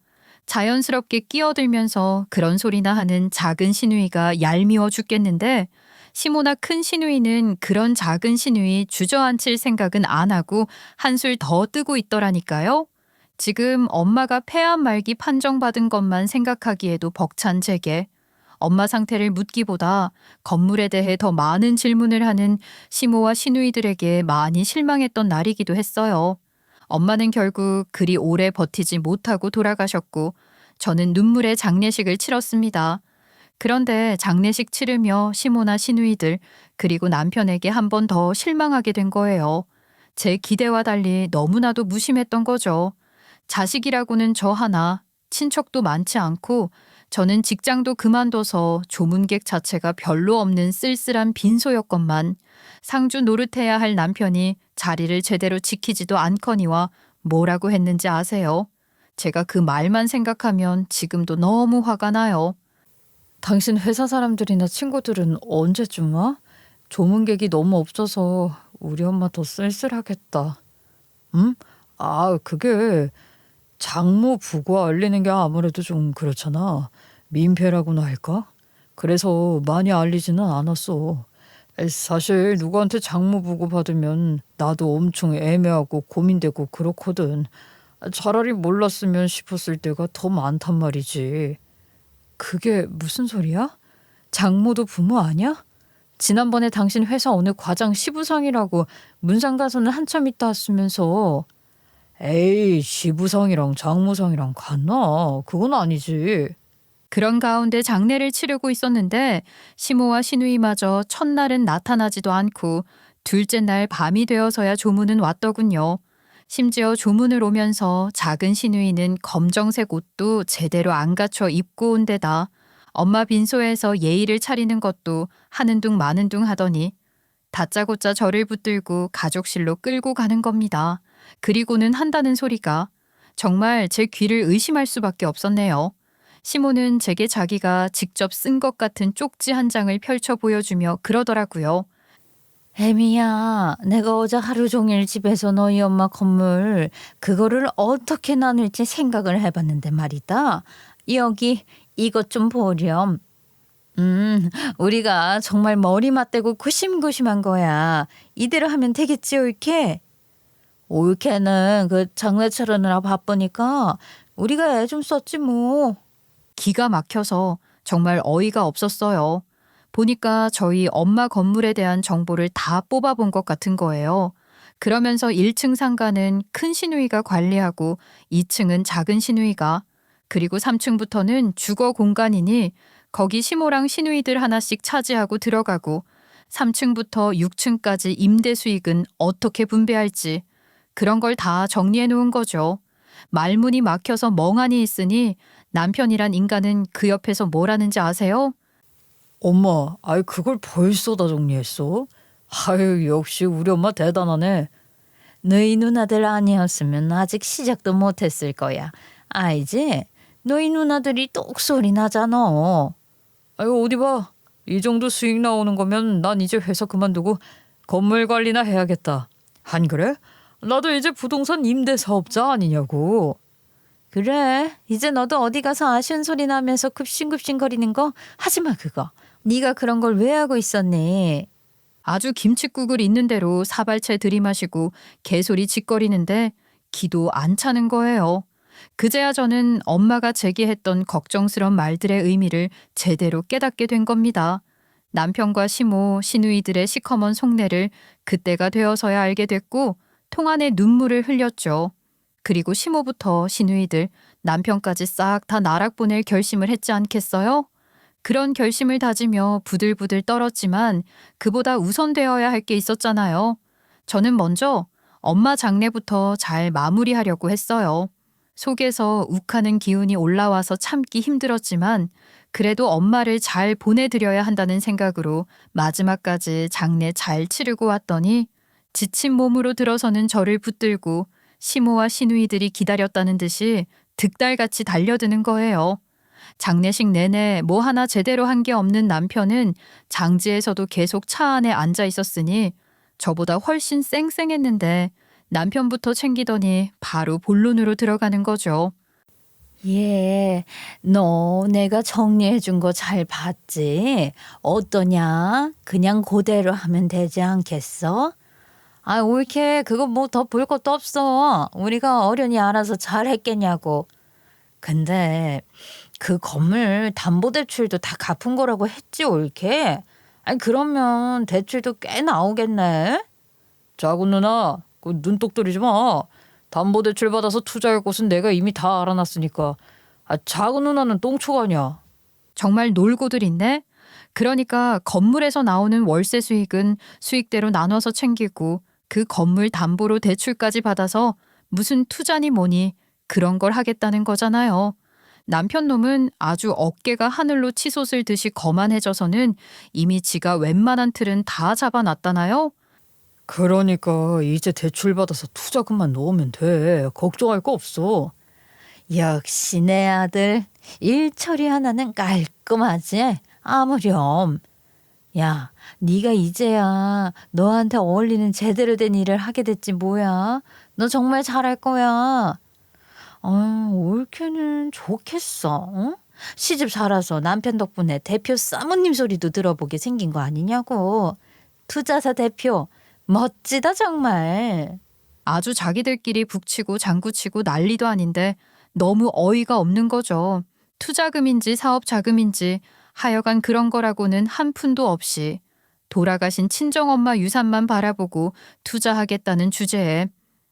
자연스럽게 끼어들면서 그런 소리나 하는 작은 시누이가 얄미워 죽겠는데 시모나 큰 시누이는 그런 작은 시누이 주저앉힐 생각은 안 하고 한술 더 뜨고 있더라니까요. 지금 엄마가 폐암 말기 판정받은 것만 생각하기에도 벅찬 제게 엄마 상태를 묻기보다 건물에 대해 더 많은 질문을 하는 시모와 시누이들에게 많이 실망했던 날이기도 했어요. 엄마는 결국 그리 오래 버티지 못하고 돌아가셨고 저는 눈물의 장례식을 치렀습니다. 그런데 장례식 치르며 시모나 시누이들 그리고 남편에게 한 번 더 실망하게 된 거예요. 제 기대와 달리 너무나도 무심했던 거죠. 자식이라고는 저 하나, 친척도 많지 않고 저는 직장도 그만둬서 조문객 자체가 별로 없는 쓸쓸한 빈소였건만 상주 노릇해야 할 남편이 자리를 제대로 지키지도 않거니와 뭐라고 했는지 아세요? 제가 그 말만 생각하면 지금도 너무 화가 나요. 당신 회사 사람들이나 친구들은 언제쯤 와? 조문객이 너무 없어서 우리 엄마 더 쓸쓸하겠다. 응? 그게 장모 부고 알리는 게 아무래도 좀 그렇잖아. 민폐라고나 할까? 그래서 많이 알리지는 않았어. 사실 누구한테 장모 부고 받으면 나도 엄청 애매하고 고민되고 그렇거든. 차라리 몰랐으면 싶었을 때가 더 많단 말이지. 그게 무슨 소리야? 장모도 부모 아니야? 지난번에 당신 회사 어느 과장 시부상이라고 문상 가서는 한참 있다 왔으면서. 에이, 시부상이랑 장모상이랑 같나? 그건 아니지. 그런 가운데 장례를 치르고 있었는데 시모와 시누이마저 첫날은 나타나지도 않고 둘째 날 밤이 되어서야 조문은 왔더군요. 심지어 조문을 오면서 작은 시누이는 검정색 옷도 제대로 안 갖춰 입고 온 데다 엄마 빈소에서 예의를 차리는 것도 하는 둥 마는 둥 하더니 다짜고짜 저를 붙들고 가족실로 끌고 가는 겁니다. 그리고는 한다는 소리가 정말 제 귀를 의심할 수밖에 없었네요. 시모는 제게 자기가 직접 쓴 것 같은 쪽지 한 장을 펼쳐 보여주며 그러더라고요. 혜미야, 내가 어제 하루 종일 집에서 너희 엄마 건물 그거를 어떻게 나눌지 생각을 해봤는데 말이다. 여기 이것 좀 보렴. 우리가 정말 머리 맞대고 구심구심한 거야. 이대로 하면 되겠지, 옳게? 옳게는 그 장례 차려느라 바쁘니까 우리가 애 좀 썼지 뭐. 기가 막혀서 정말 어이가 없었어요. 보니까 저희 엄마 건물에 대한 정보를 다 뽑아본 것 같은 거예요. 그러면서 1층 상가는 큰 시누이가 관리하고 2층은 작은 시누이가 그리고 3층부터는 주거 공간이니 거기 시모랑 시누이들 하나씩 차지하고 들어가고 3층부터 6층까지 임대 수익은 어떻게 분배할지 그런 걸 다 정리해 놓은 거죠. 말문이 막혀서 멍하니 있으니 남편이란 인간은 그 옆에서 뭘 하는지 아세요? 엄마, 그걸 벌써 다 정리했어? 아유, 역시 우리 엄마 대단하네. 너희 누나들 아니었으면 아직 시작도 못했을 거야. 알지? 너희 누나들이 똑소리 나잖아. 아유, 어디 봐. 이 정도 수익 나오는 거면 난 이제 회사 그만두고 건물 관리나 해야겠다. 안 그래? 나도 이제 부동산 임대 사업자 아니냐고. 그래, 이제 너도 어디 가서 아쉬운 소리 나면서 급신급신거리는 거 하지 마, 그거. 네가 그런 걸 왜 하고 있었니? 아주 김칫국을 있는 대로 사발채 들이마시고 개소리 짓거리는데 기도 안 차는 거예요. 그제야 저는 엄마가 제기했던 걱정스런 말들의 의미를 제대로 깨닫게 된 겁니다. 남편과 시모, 시누이들의 시커먼 속내를 그때가 되어서야 알게 됐고 통안에 눈물을 흘렸죠. 그리고 시모부터 시누이들, 남편까지 싹 다 나락 보낼 결심을 했지 않겠어요? 그런 결심을 다지며 부들부들 떨었지만 그보다 우선되어야 할 게 있었잖아요. 저는 먼저 엄마 장례부터 잘 마무리하려고 했어요. 속에서 욱하는 기운이 올라와서 참기 힘들었지만 그래도 엄마를 잘 보내드려야 한다는 생각으로 마지막까지 장례 잘 치르고 왔더니 지친 몸으로 들어서는 저를 붙들고 시모와 시누이들이 기다렸다는 듯이 득달같이 달려드는 거예요. 장례식 내내 뭐 하나 제대로 한 게 없는 남편은 장지에서도 계속 차 안에 앉아 있었으니 저보다 훨씬 쌩쌩했는데 남편부터 챙기더니 바로 본론으로 들어가는 거죠. 예, 너 내가 정리해 준 거 잘 봤지? 어떠냐? 그냥 그대로 하면 되지 않겠어? 아, 옳게 그거 뭐 더 볼 것도 없어. 우리가 어련히 알아서 잘 했겠냐고. 근데 그 건물 담보대출도 다 갚은 거라고 했지, 옳게? 아니, 그러면 대출도 꽤 나오겠네? 작은 누나, 그 눈독 들이지 마. 담보대출 받아서 투자할 곳은 내가 이미 다 알아놨으니까. 아, 작은 누나는 똥초가냐? 정말 놀고들 있네? 그러니까 건물에서 나오는 월세 수익은 수익대로 나눠서 챙기고 그 건물 담보로 대출까지 받아서 무슨 투자니 뭐니 그런 걸 하겠다는 거잖아요. 남편 놈은 아주 어깨가 하늘로 치솟을 듯이 거만해져서는 이미 지가 웬만한 틀은 다 잡아놨다나요? 그러니까 이제 대출 받아서 투자금만 넣으면 돼. 걱정할 거 없어. 역시 내 아들 일 처리 하나는 깔끔하지. 아무렴. 야, 네가 이제야 너한테 어울리는 제대로 된 일을 하게 됐지 뭐야. 너 정말 잘할 거야. 옳게는 좋겠어. 어? 시집 살아서 남편 덕분에 대표 사모님 소리도 들어보게 생긴 거 아니냐고. 투자사 대표 멋지다 정말. 아주 자기들끼리 북치고 장구치고 난리도 아닌데 너무 어이가 없는 거죠. 투자금인지 사업 자금인지 하여간 그런 거라고는 한 푼도 없이 돌아가신 친정엄마 유산만 바라보고 투자하겠다는 주제에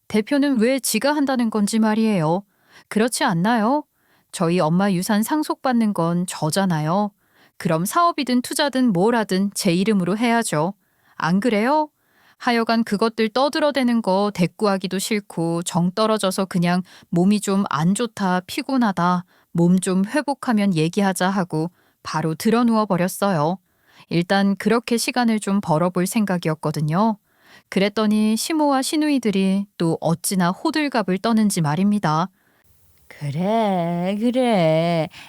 대표는 왜 지가 한다는 건지 말이에요. 그렇지 않나요? 저희 엄마 유산 상속받는 건 저잖아요. 그럼 사업이든 투자든 뭘 하든 제 이름으로 해야죠. 안 그래요? 하여간 그것들 떠들어대는 거 대꾸하기도 싫고 정 떨어져서 그냥 몸이 좀 안 좋다, 피곤하다, 몸 좀 회복하면 얘기하자 하고 바로 드러누워 버렸어요. 일단 그렇게 시간을 좀 벌어볼 생각이었거든요. 그랬더니 시모와 시누이들이 또 어찌나 호들갑을 떠는지 말입니다. 그래.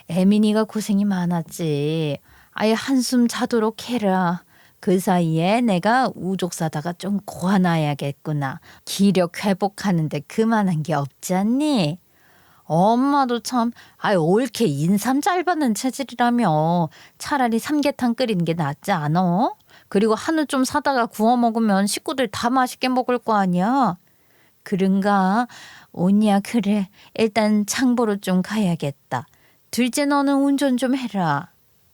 애민이가 고생이 많았지. 아예 한숨 자도록 해라. 그 사이에 내가 우족 사다가 좀 고아놔야겠구나. 기력 회복하는데 그만한 게 없지 않니? 엄마도 참, 옳게 인삼 잘 받는 체질이라며. 차라리 삼계탕 끓이는 게 낫지 않아? 그리고 한우 좀 사다가 구워 먹으면 식구들 다 맛있게 먹을 거 아니야? 그런가? 온이야, 그래. 일단 장보러 좀 가야겠다. 둘째 너는 운전 좀 해라.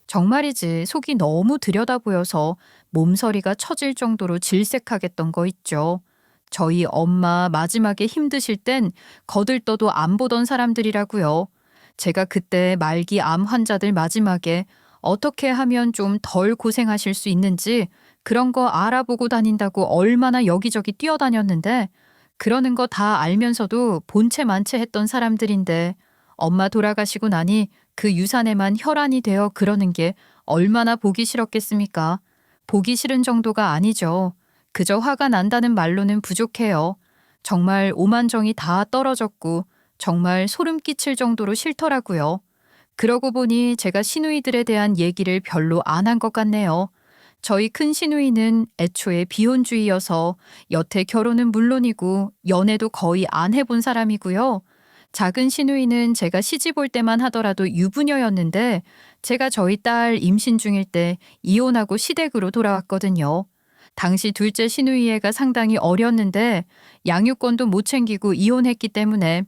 정말이지 속이 너무 들여다보여서 몸서리가 처질 정도로 질색하겠던 거 있죠. 저희 엄마 마지막에 힘드실 땐 거들떠도 안 보던 사람들이라고요. 제가 그때 말기 암 환자들 마지막에 어떻게 하면 좀 덜 고생하실 수 있는지 그런 거 알아보고 다닌다고 얼마나 여기저기 뛰어다녔는데 그러는 거 다 알면서도 본체 만체 했던 사람들인데 엄마 돌아가시고 나니 그 유산에만 혈안이 되어 그러는 게 얼마나 보기 싫었겠습니까? 보기 싫은 정도가 아니죠. 그저 화가 난다는 말로는 부족해요. 정말 오만정이 다 떨어졌고 정말 소름 끼칠 정도로 싫더라고요. 그러고 보니 제가 시누이들에 대한 얘기를 별로 안 한 것 같네요. 저희 큰 시누이는 애초에 비혼주의여서 여태 결혼은 물론이고 연애도 거의 안 해본 사람이고요. 작은 시누이는 제가 시집 올 때만 하더라도 유부녀였는데 제가 저희 딸 임신 중일 때 이혼하고 시댁으로 돌아왔거든요. 당시 둘째 시누이애가 상당히 어렸는데 양육권도 못 챙기고 이혼했기 때문에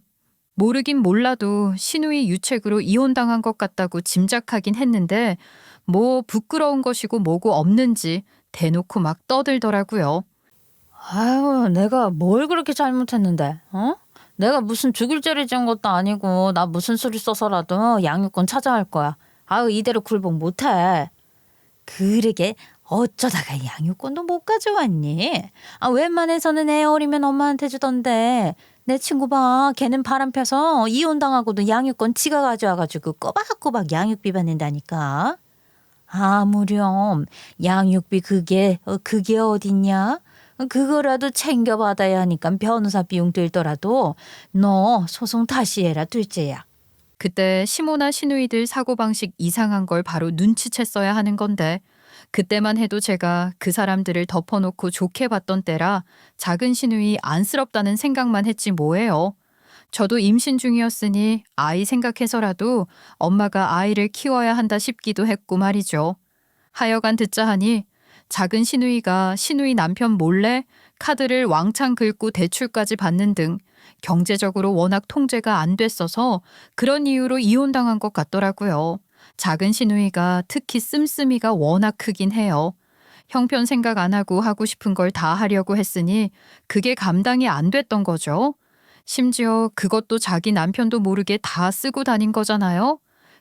모르긴 몰라도 시누이 유책으로 이혼당한 것 같다고 짐작하긴 했는데 뭐 부끄러운 것이고 뭐고 없는지 대놓고 막 떠들더라고요. 내가 뭘 그렇게 잘못했는데, 어? 내가 무슨 죽을 죄를 지은 것도 아니고 나 무슨 수를 써서라도 양육권 찾아갈 거야. 이대로 굴복 못해. 그러게 어쩌다가 양육권도 못 가져왔니? 웬만해서는 애 어리면 엄마한테 주던데 내 친구 봐. 걔는 바람 펴서 이혼당하고도 양육권 지가 가져와가지고 꼬박꼬박 양육비 받는다니까. 아무렴 양육비 그게 어딨냐? 그거라도 챙겨받아야 하니까 변호사 비용 들더라도 너 소송 다시 해라 둘째야. 그때 시모나 시누이들 사고방식 이상한 걸 바로 눈치챘어야 하는 건데 그때만 해도 제가 그 사람들을 덮어놓고 좋게 봤던 때라 작은 시누이 안쓰럽다는 생각만 했지 뭐예요. 저도 임신 중이었으니 아이 생각해서라도 엄마가 아이를 키워야 한다 싶기도 했고 말이죠. 하여간 듣자 하니 작은 시누이가 시누이 남편 몰래 카드를 왕창 긁고 대출까지 받는 등 경제적으로 워낙 통제가 안 됐어서 그런 이유로 이혼당한 것 같더라고요. 작은 시누이가 특히 씀씀이가 워낙 크긴 해요. 형편 생각 안 하고 싶은 걸 다 하려고 했으니 그게 감당이 안 됐던 거죠. 심지어 그것도 자기 남편도 모르게 다 쓰고 다닌 거잖아요.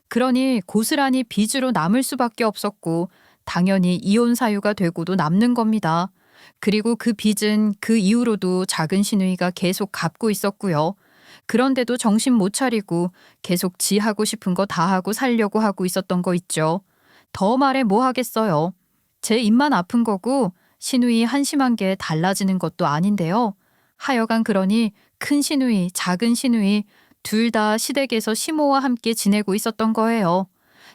그러니 고스란히 빚으로 남을 수밖에 없었고 당연히 이혼 사유가 되고도 남는 겁니다. 그리고 그 빚은 그 이후로도 작은 시누이가 계속 갚고 있었고요. 그런데도 정신 못 차리고 계속 지 하고 싶은 거 다 하고 살려고 하고 있었던 거 있죠. 더 말해 뭐 하겠어요. 제 입만 아픈 거고 시누이 한심한 게 달라지는 것도 아닌데요. 하여간 그러니 큰 시누이, 작은 시누이 둘 다 시댁에서 시모와 함께 지내고 있었던 거예요.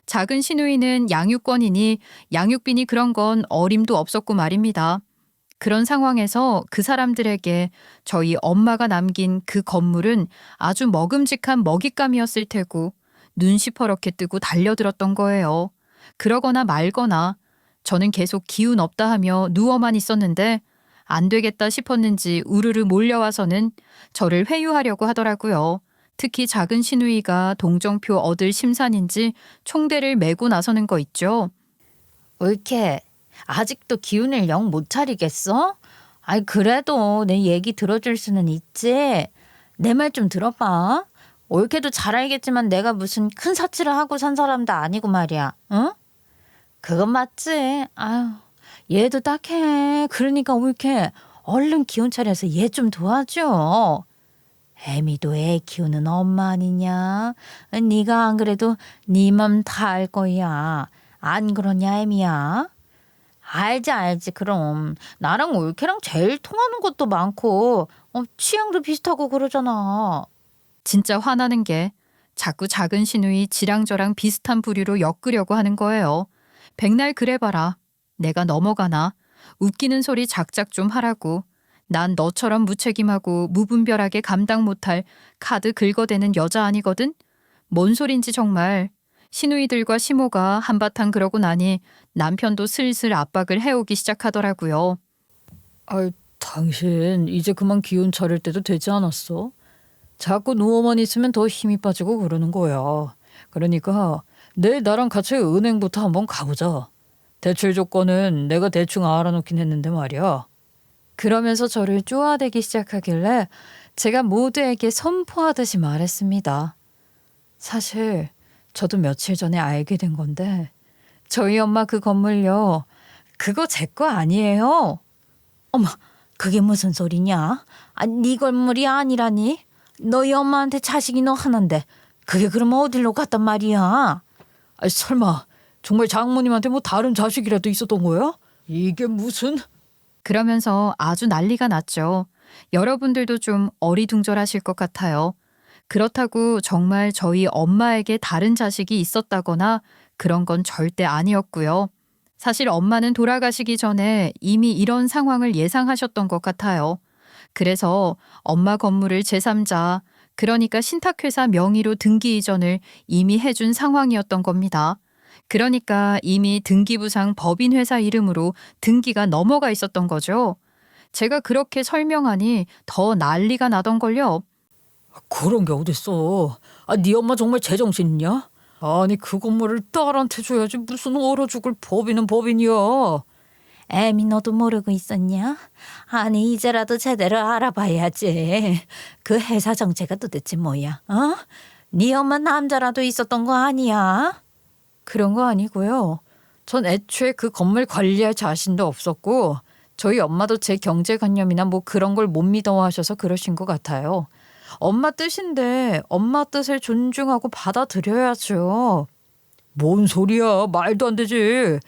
작은 시누이는 양육권이니 양육비니 그런 건 어림도 없었고 말입니다. 그런 상황에서 그 사람들에게 저희 엄마가 남긴 그 건물은 아주 먹음직한 먹잇감이었을 테고 눈 시퍼렇게 뜨고 달려들었던 거예요. 그러거나 말거나 저는 계속 기운 없다 하며 누워만 있었는데 안 되겠다 싶었는지 우르르 몰려와서는 저를 회유하려고 하더라고요. 특히 작은 시누이가 동정표 얻을 심산인지 총대를 메고 나서는 거 있죠. 옳게 아직도 기운을 영 못 차리겠어? 아이 그래도 내 얘기 들어줄 수는 있지. 내 말 좀 들어봐. 옳게도 잘 알겠지만 내가 무슨 큰 사치를 하고 산 사람도 아니고 말이야. 응? 그건 맞지. 아유 얘도 딱해. 그러니까 옳게 얼른 기운 차려서 얘 좀 도와줘. 애미도 애 키우는 엄마 아니냐. 네가 안 그래도 네 맘 다 알 거야. 안 그러냐 애미야? 알지 그럼. 나랑 올케랑 제일 통하는 것도 많고 취향도 비슷하고 그러잖아. 진짜 화나는 게 자꾸 작은 시누이 지랑 저랑 비슷한 부류로 엮으려고 하는 거예요. 백날 그래봐라. 내가 넘어가나. 웃기는 소리 작작 좀 하라고. 난 너처럼 무책임하고 무분별하게 감당 못할 카드 긁어대는 여자 아니거든? 뭔 소린지 정말. 시누이들과 시모가 한바탕 그러고 나니 남편도 슬슬 압박을 해오기 시작하더라고요. 아, 당신 이제 그만 기운 차릴 때도 되지 않았어? 자꾸 누워만 있으면 더 힘이 빠지고 그러는 거야. 그러니까 내일 나랑 같이 은행부터 한번 가보자. 대출 조건은 내가 대충 알아놓긴 했는데 말이야. 그러면서 저를 쪼아대기 시작하길래 제가 모두에게 선포하듯이 말했습니다. 사실 저도 며칠 전에 알게 된 건데 저희 엄마 그 건물요. 그거 제 거 아니에요. 어머, 그게 무슨 소리냐? 네 건물이 아니라니? 너희 엄마한테 자식이 너 하나인데 그게 그러면 어디로 갔단 말이야? 설마 정말 장모님한테 뭐 다른 자식이라도 있었던 거야? 이게 무슨... 그러면서 아주 난리가 났죠. 여러분들도 좀 어리둥절하실 것 같아요. 그렇다고 정말 저희 엄마에게 다른 자식이 있었다거나 그런 건 절대 아니었고요. 사실 엄마는 돌아가시기 전에 이미 이런 상황을 예상하셨던 것 같아요. 그래서 엄마 건물을 제3자, 그러니까 신탁회사 명의로 등기 이전을 이미 해준 상황이었던 겁니다. 그러니까 이미 등기부상 법인회사 이름으로 등기가 넘어가 있었던 거죠. 제가 그렇게 설명하니 더 난리가 나던걸요. 그런 게 어딨어. 네 엄마 정말 제정신이냐? 아니 그 건물을 딸한테 줘야지 무슨 얼어 죽을 법인은 법인이야. 애미 너도 모르고 있었냐? 아니 이제라도 제대로 알아봐야지. 그 회사 정체가 도대체 뭐야? 네 엄마 남자라도 있었던 거 아니야? 그런 거 아니고요. 전 애초에 그 건물 관리할 자신도 없었고 저희 엄마도 제 경제관념이나 뭐 그런 걸 못 믿어하셔서 그러신 것 같아요. 엄마 뜻인데 엄마 뜻을 존중하고 받아들여야죠. 뭔 소리야. 말도 안 되지.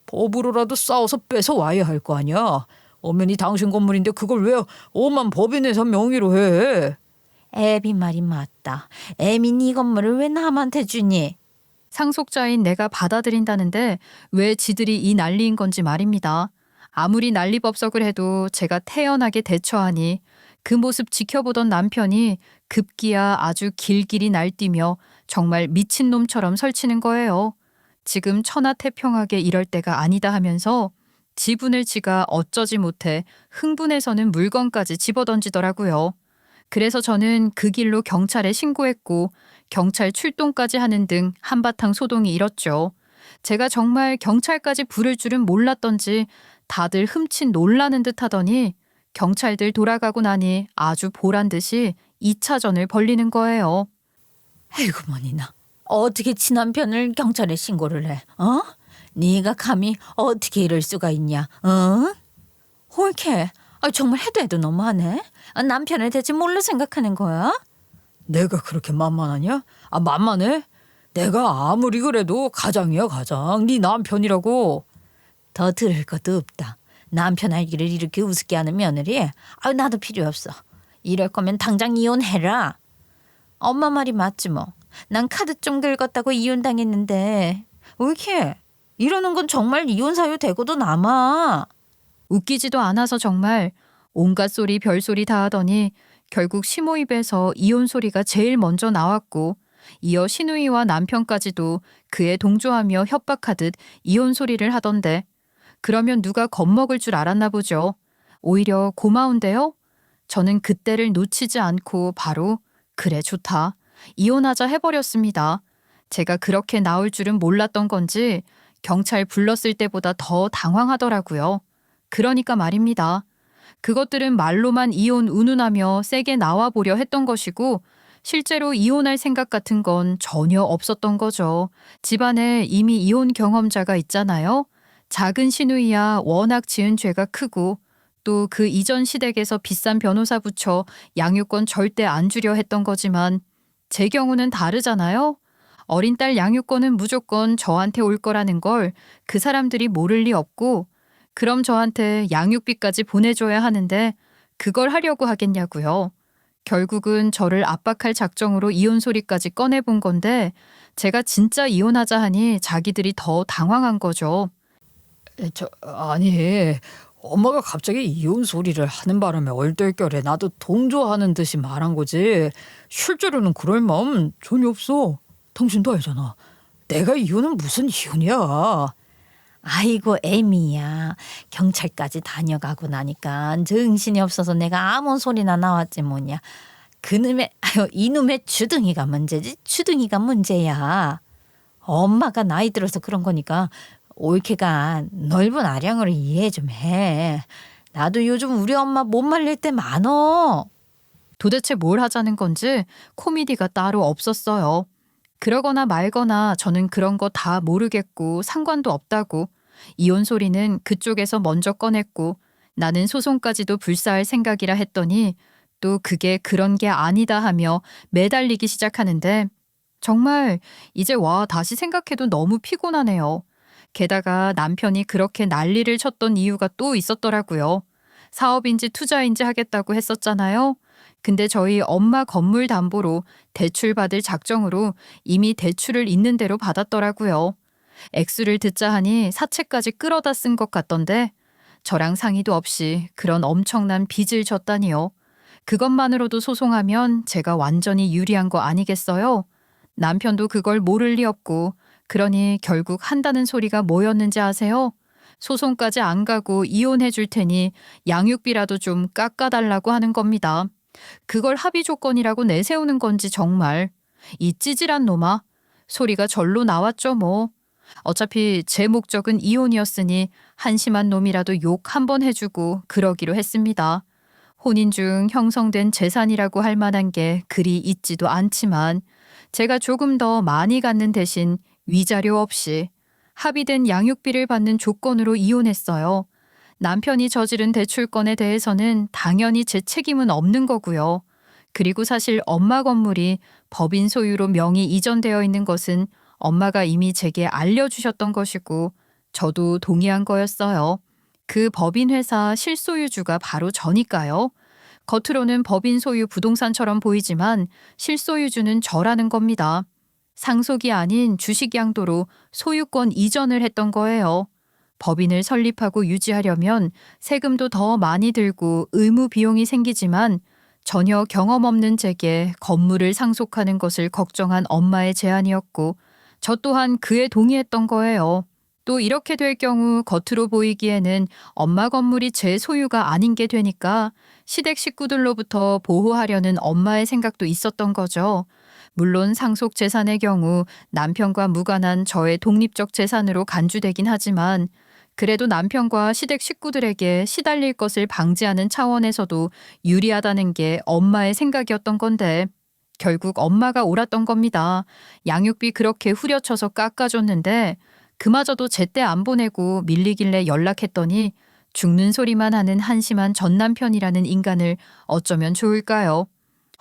법으로라도 싸워서 뺏어와야 할 거 아니야. 엄연히 당신 건물인데 그걸 왜 엄만 법인회사 명의로 해? 애비 말이 맞다. 애미 네 건물을 왜 남한테 주니? 상속자인 내가 받아들인다는데 왜 지들이 이 난리인 건지 말입니다. 아무리 난리법석을 해도 제가 태연하게 대처하니 그 모습 지켜보던 남편이 급기야 아주 길길이 날뛰며 정말 미친놈처럼 설치는 거예요. 지금 천하태평하게 이럴 때가 아니다 하면서 지분을 지가 어쩌지 못해 흥분해서는 물건까지 집어던지더라고요. 그래서 저는 그 길로 경찰에 신고했고 경찰 출동까지 하는 등 한바탕 소동이 일었죠. 제가 정말 경찰까지 부를 줄은 몰랐던지 다들 흠칫 놀라는 듯 하더니 경찰들 돌아가고 나니 아주 보란 듯이 2차전을 벌리는 거예요. 아이고 머니나. 어떻게 친남편을 경찰에 신고를 해? 어? 네가 감히 어떻게 이럴 수가 있냐? 어? 홀케. 정말 해도 너무하네. 남편을 대체 뭘로 생각하는 거야? 내가 그렇게 만만하냐? 만만해? 내가 아무리 그래도 가장이야 가장. 네 남편이라고. 더 들을 것도 없다. 남편 알기를 이렇게 우습게 하는 며느리. 나도 필요 없어. 이럴 거면 당장 이혼해라. 엄마 말이 맞지 뭐. 난 카드 좀 긁었다고 이혼당했는데 왜 이렇게 이러는 건 정말 이혼 사유 되고도 남아. 웃기지도 않아서 정말 온갖 소리 별소리 다 하더니 결국 시모 입에서 이혼 소리가 제일 먼저 나왔고 이어 시누이와 남편까지도 그에 동조하며 협박하듯 이혼 소리를 하던데 그러면 누가 겁먹을 줄 알았나 보죠. 오히려 고마운데요. 저는 그때를 놓치지 않고 바로 그래 좋다. 이혼하자 해버렸습니다. 제가 그렇게 나올 줄은 몰랐던 건지 경찰 불렀을 때보다 더 당황하더라고요. 그러니까 말입니다. 그것들은 말로만 이혼 운운하며 세게 나와보려 했던 것이고 실제로 이혼할 생각 같은 건 전혀 없었던 거죠. 집안에 이미 이혼 경험자가 있잖아요. 작은 시누이야 워낙 지은 죄가 크고 또 그 이전 시댁에서 비싼 변호사 붙여 양육권 절대 안 주려 했던 거지만 제 경우는 다르잖아요. 어린 딸 양육권은 무조건 저한테 올 거라는 걸 그 사람들이 모를 리 없고 그럼 저한테 양육비까지 보내줘야 하는데 그걸 하려고 하겠냐고요. 결국은 저를 압박할 작정으로 이혼 소리까지 꺼내본 건데 제가 진짜 이혼하자 하니 자기들이 더 당황한 거죠. 아니 엄마가 갑자기 이혼 소리를 하는 바람에 얼떨결에 나도 동조하는 듯이 말한 거지. 실제로는 그럴 마음 전혀 없어. 당신도 알잖아. 내가 이혼은 무슨 이혼이야. 아이고 애미야. 경찰까지 다녀가고 나니까 정신이 없어서 내가 아무 소리나 나왔지 뭐냐. 이놈의 주둥이가 문제지. 주둥이가 문제야. 엄마가 나이 들어서 그런 거니까 올케가 넓은 아량으로 이해 좀 해. 나도 요즘 우리 엄마 못 말릴 때 많어. 도대체 뭘 하자는 건지 코미디가 따로 없었어요. 그러거나 말거나 저는 그런 거 다 모르겠고 상관도 없다고. 이혼 소리는 그쪽에서 먼저 꺼냈고 나는 소송까지도 불사할 생각이라 했더니 또 그게 그런 게 아니다 하며 매달리기 시작하는데 정말 이제 다시 생각해도 너무 피곤하네요. 게다가 남편이 그렇게 난리를 쳤던 이유가 또 있었더라고요. 사업인지 투자인지 하겠다고 했었잖아요. 근데 저희 엄마 건물 담보로 대출 받을 작정으로 이미 대출을 있는 대로 받았더라고요. 액수를 듣자 하니 사채까지 끌어다 쓴 것 같던데 저랑 상의도 없이 그런 엄청난 빚을 졌다니요. 그것만으로도 소송하면 제가 완전히 유리한 거 아니겠어요? 남편도 그걸 모를 리 없고 그러니 결국 한다는 소리가 뭐였는지 아세요? 소송까지 안 가고 이혼해 줄 테니 양육비라도 좀 깎아달라고 하는 겁니다. 그걸 합의 조건이라고 내세우는 건지 정말. 이 찌질한 놈아. 소리가 절로 나왔죠 뭐. 어차피 제 목적은 이혼이었으니 한심한 놈이라도 욕 한 번 해주고 그러기로 했습니다. 혼인 중 형성된 재산이라고 할 만한 게 그리 있지도 않지만 제가 조금 더 많이 갖는 대신 위자료 없이 합의된 양육비를 받는 조건으로 이혼했어요. 남편이 저지른 대출건에 대해서는 당연히 제 책임은 없는 거고요. 그리고 사실 엄마 건물이 법인 소유로 명의 이전되어 있는 것은 엄마가 이미 제게 알려주셨던 것이고 저도 동의한 거였어요. 그 법인 회사 실소유주가 바로 저니까요. 겉으로는 법인 소유 부동산처럼 보이지만 실소유주는 저라는 겁니다. 상속이 아닌 주식 양도로 소유권 이전을 했던 거예요. 법인을 설립하고 유지하려면 세금도 더 많이 들고 의무 비용이 생기지만 전혀 경험 없는 제게 건물을 상속하는 것을 걱정한 엄마의 제안이었고 저 또한 그에 동의했던 거예요. 또 이렇게 될 경우 겉으로 보이기에는 엄마 건물이 제 소유가 아닌 게 되니까 시댁 식구들로부터 보호하려는 엄마의 생각도 있었던 거죠. 물론 상속 재산의 경우 남편과 무관한 저의 독립적 재산으로 간주되긴 하지만 그래도 남편과 시댁 식구들에게 시달릴 것을 방지하는 차원에서도 유리하다는 게 엄마의 생각이었던 건데 결국 엄마가 옳았던 겁니다. 양육비 그렇게 후려쳐서 깎아줬는데 그마저도 제때 안 보내고 밀리길래 연락했더니 죽는 소리만 하는 한심한 전남편이라는 인간을 어쩌면 좋을까요?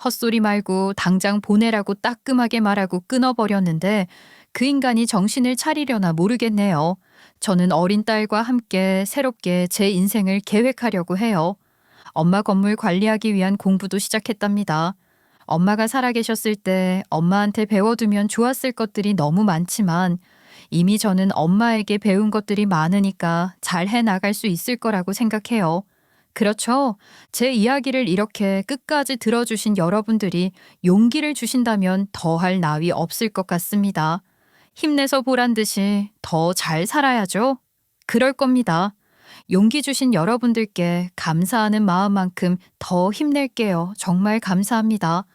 헛소리 말고 당장 보내라고 따끔하게 말하고 끊어버렸는데 그 인간이 정신을 차리려나 모르겠네요. 저는 어린 딸과 함께 새롭게 제 인생을 계획하려고 해요. 엄마 건물 관리하기 위한 공부도 시작했답니다. 엄마가 살아계셨을 때 엄마한테 배워두면 좋았을 것들이 너무 많지만 이미 저는 엄마에게 배운 것들이 많으니까 잘 해나갈 수 있을 거라고 생각해요. 그렇죠. 제 이야기를 이렇게 끝까지 들어주신 여러분들이 용기를 주신다면 더할 나위 없을 것 같습니다. 힘내서 보란 듯이 더 잘 살아야죠. 그럴 겁니다. 용기 주신 여러분들께 감사하는 마음만큼 더 힘낼게요. 정말 감사합니다.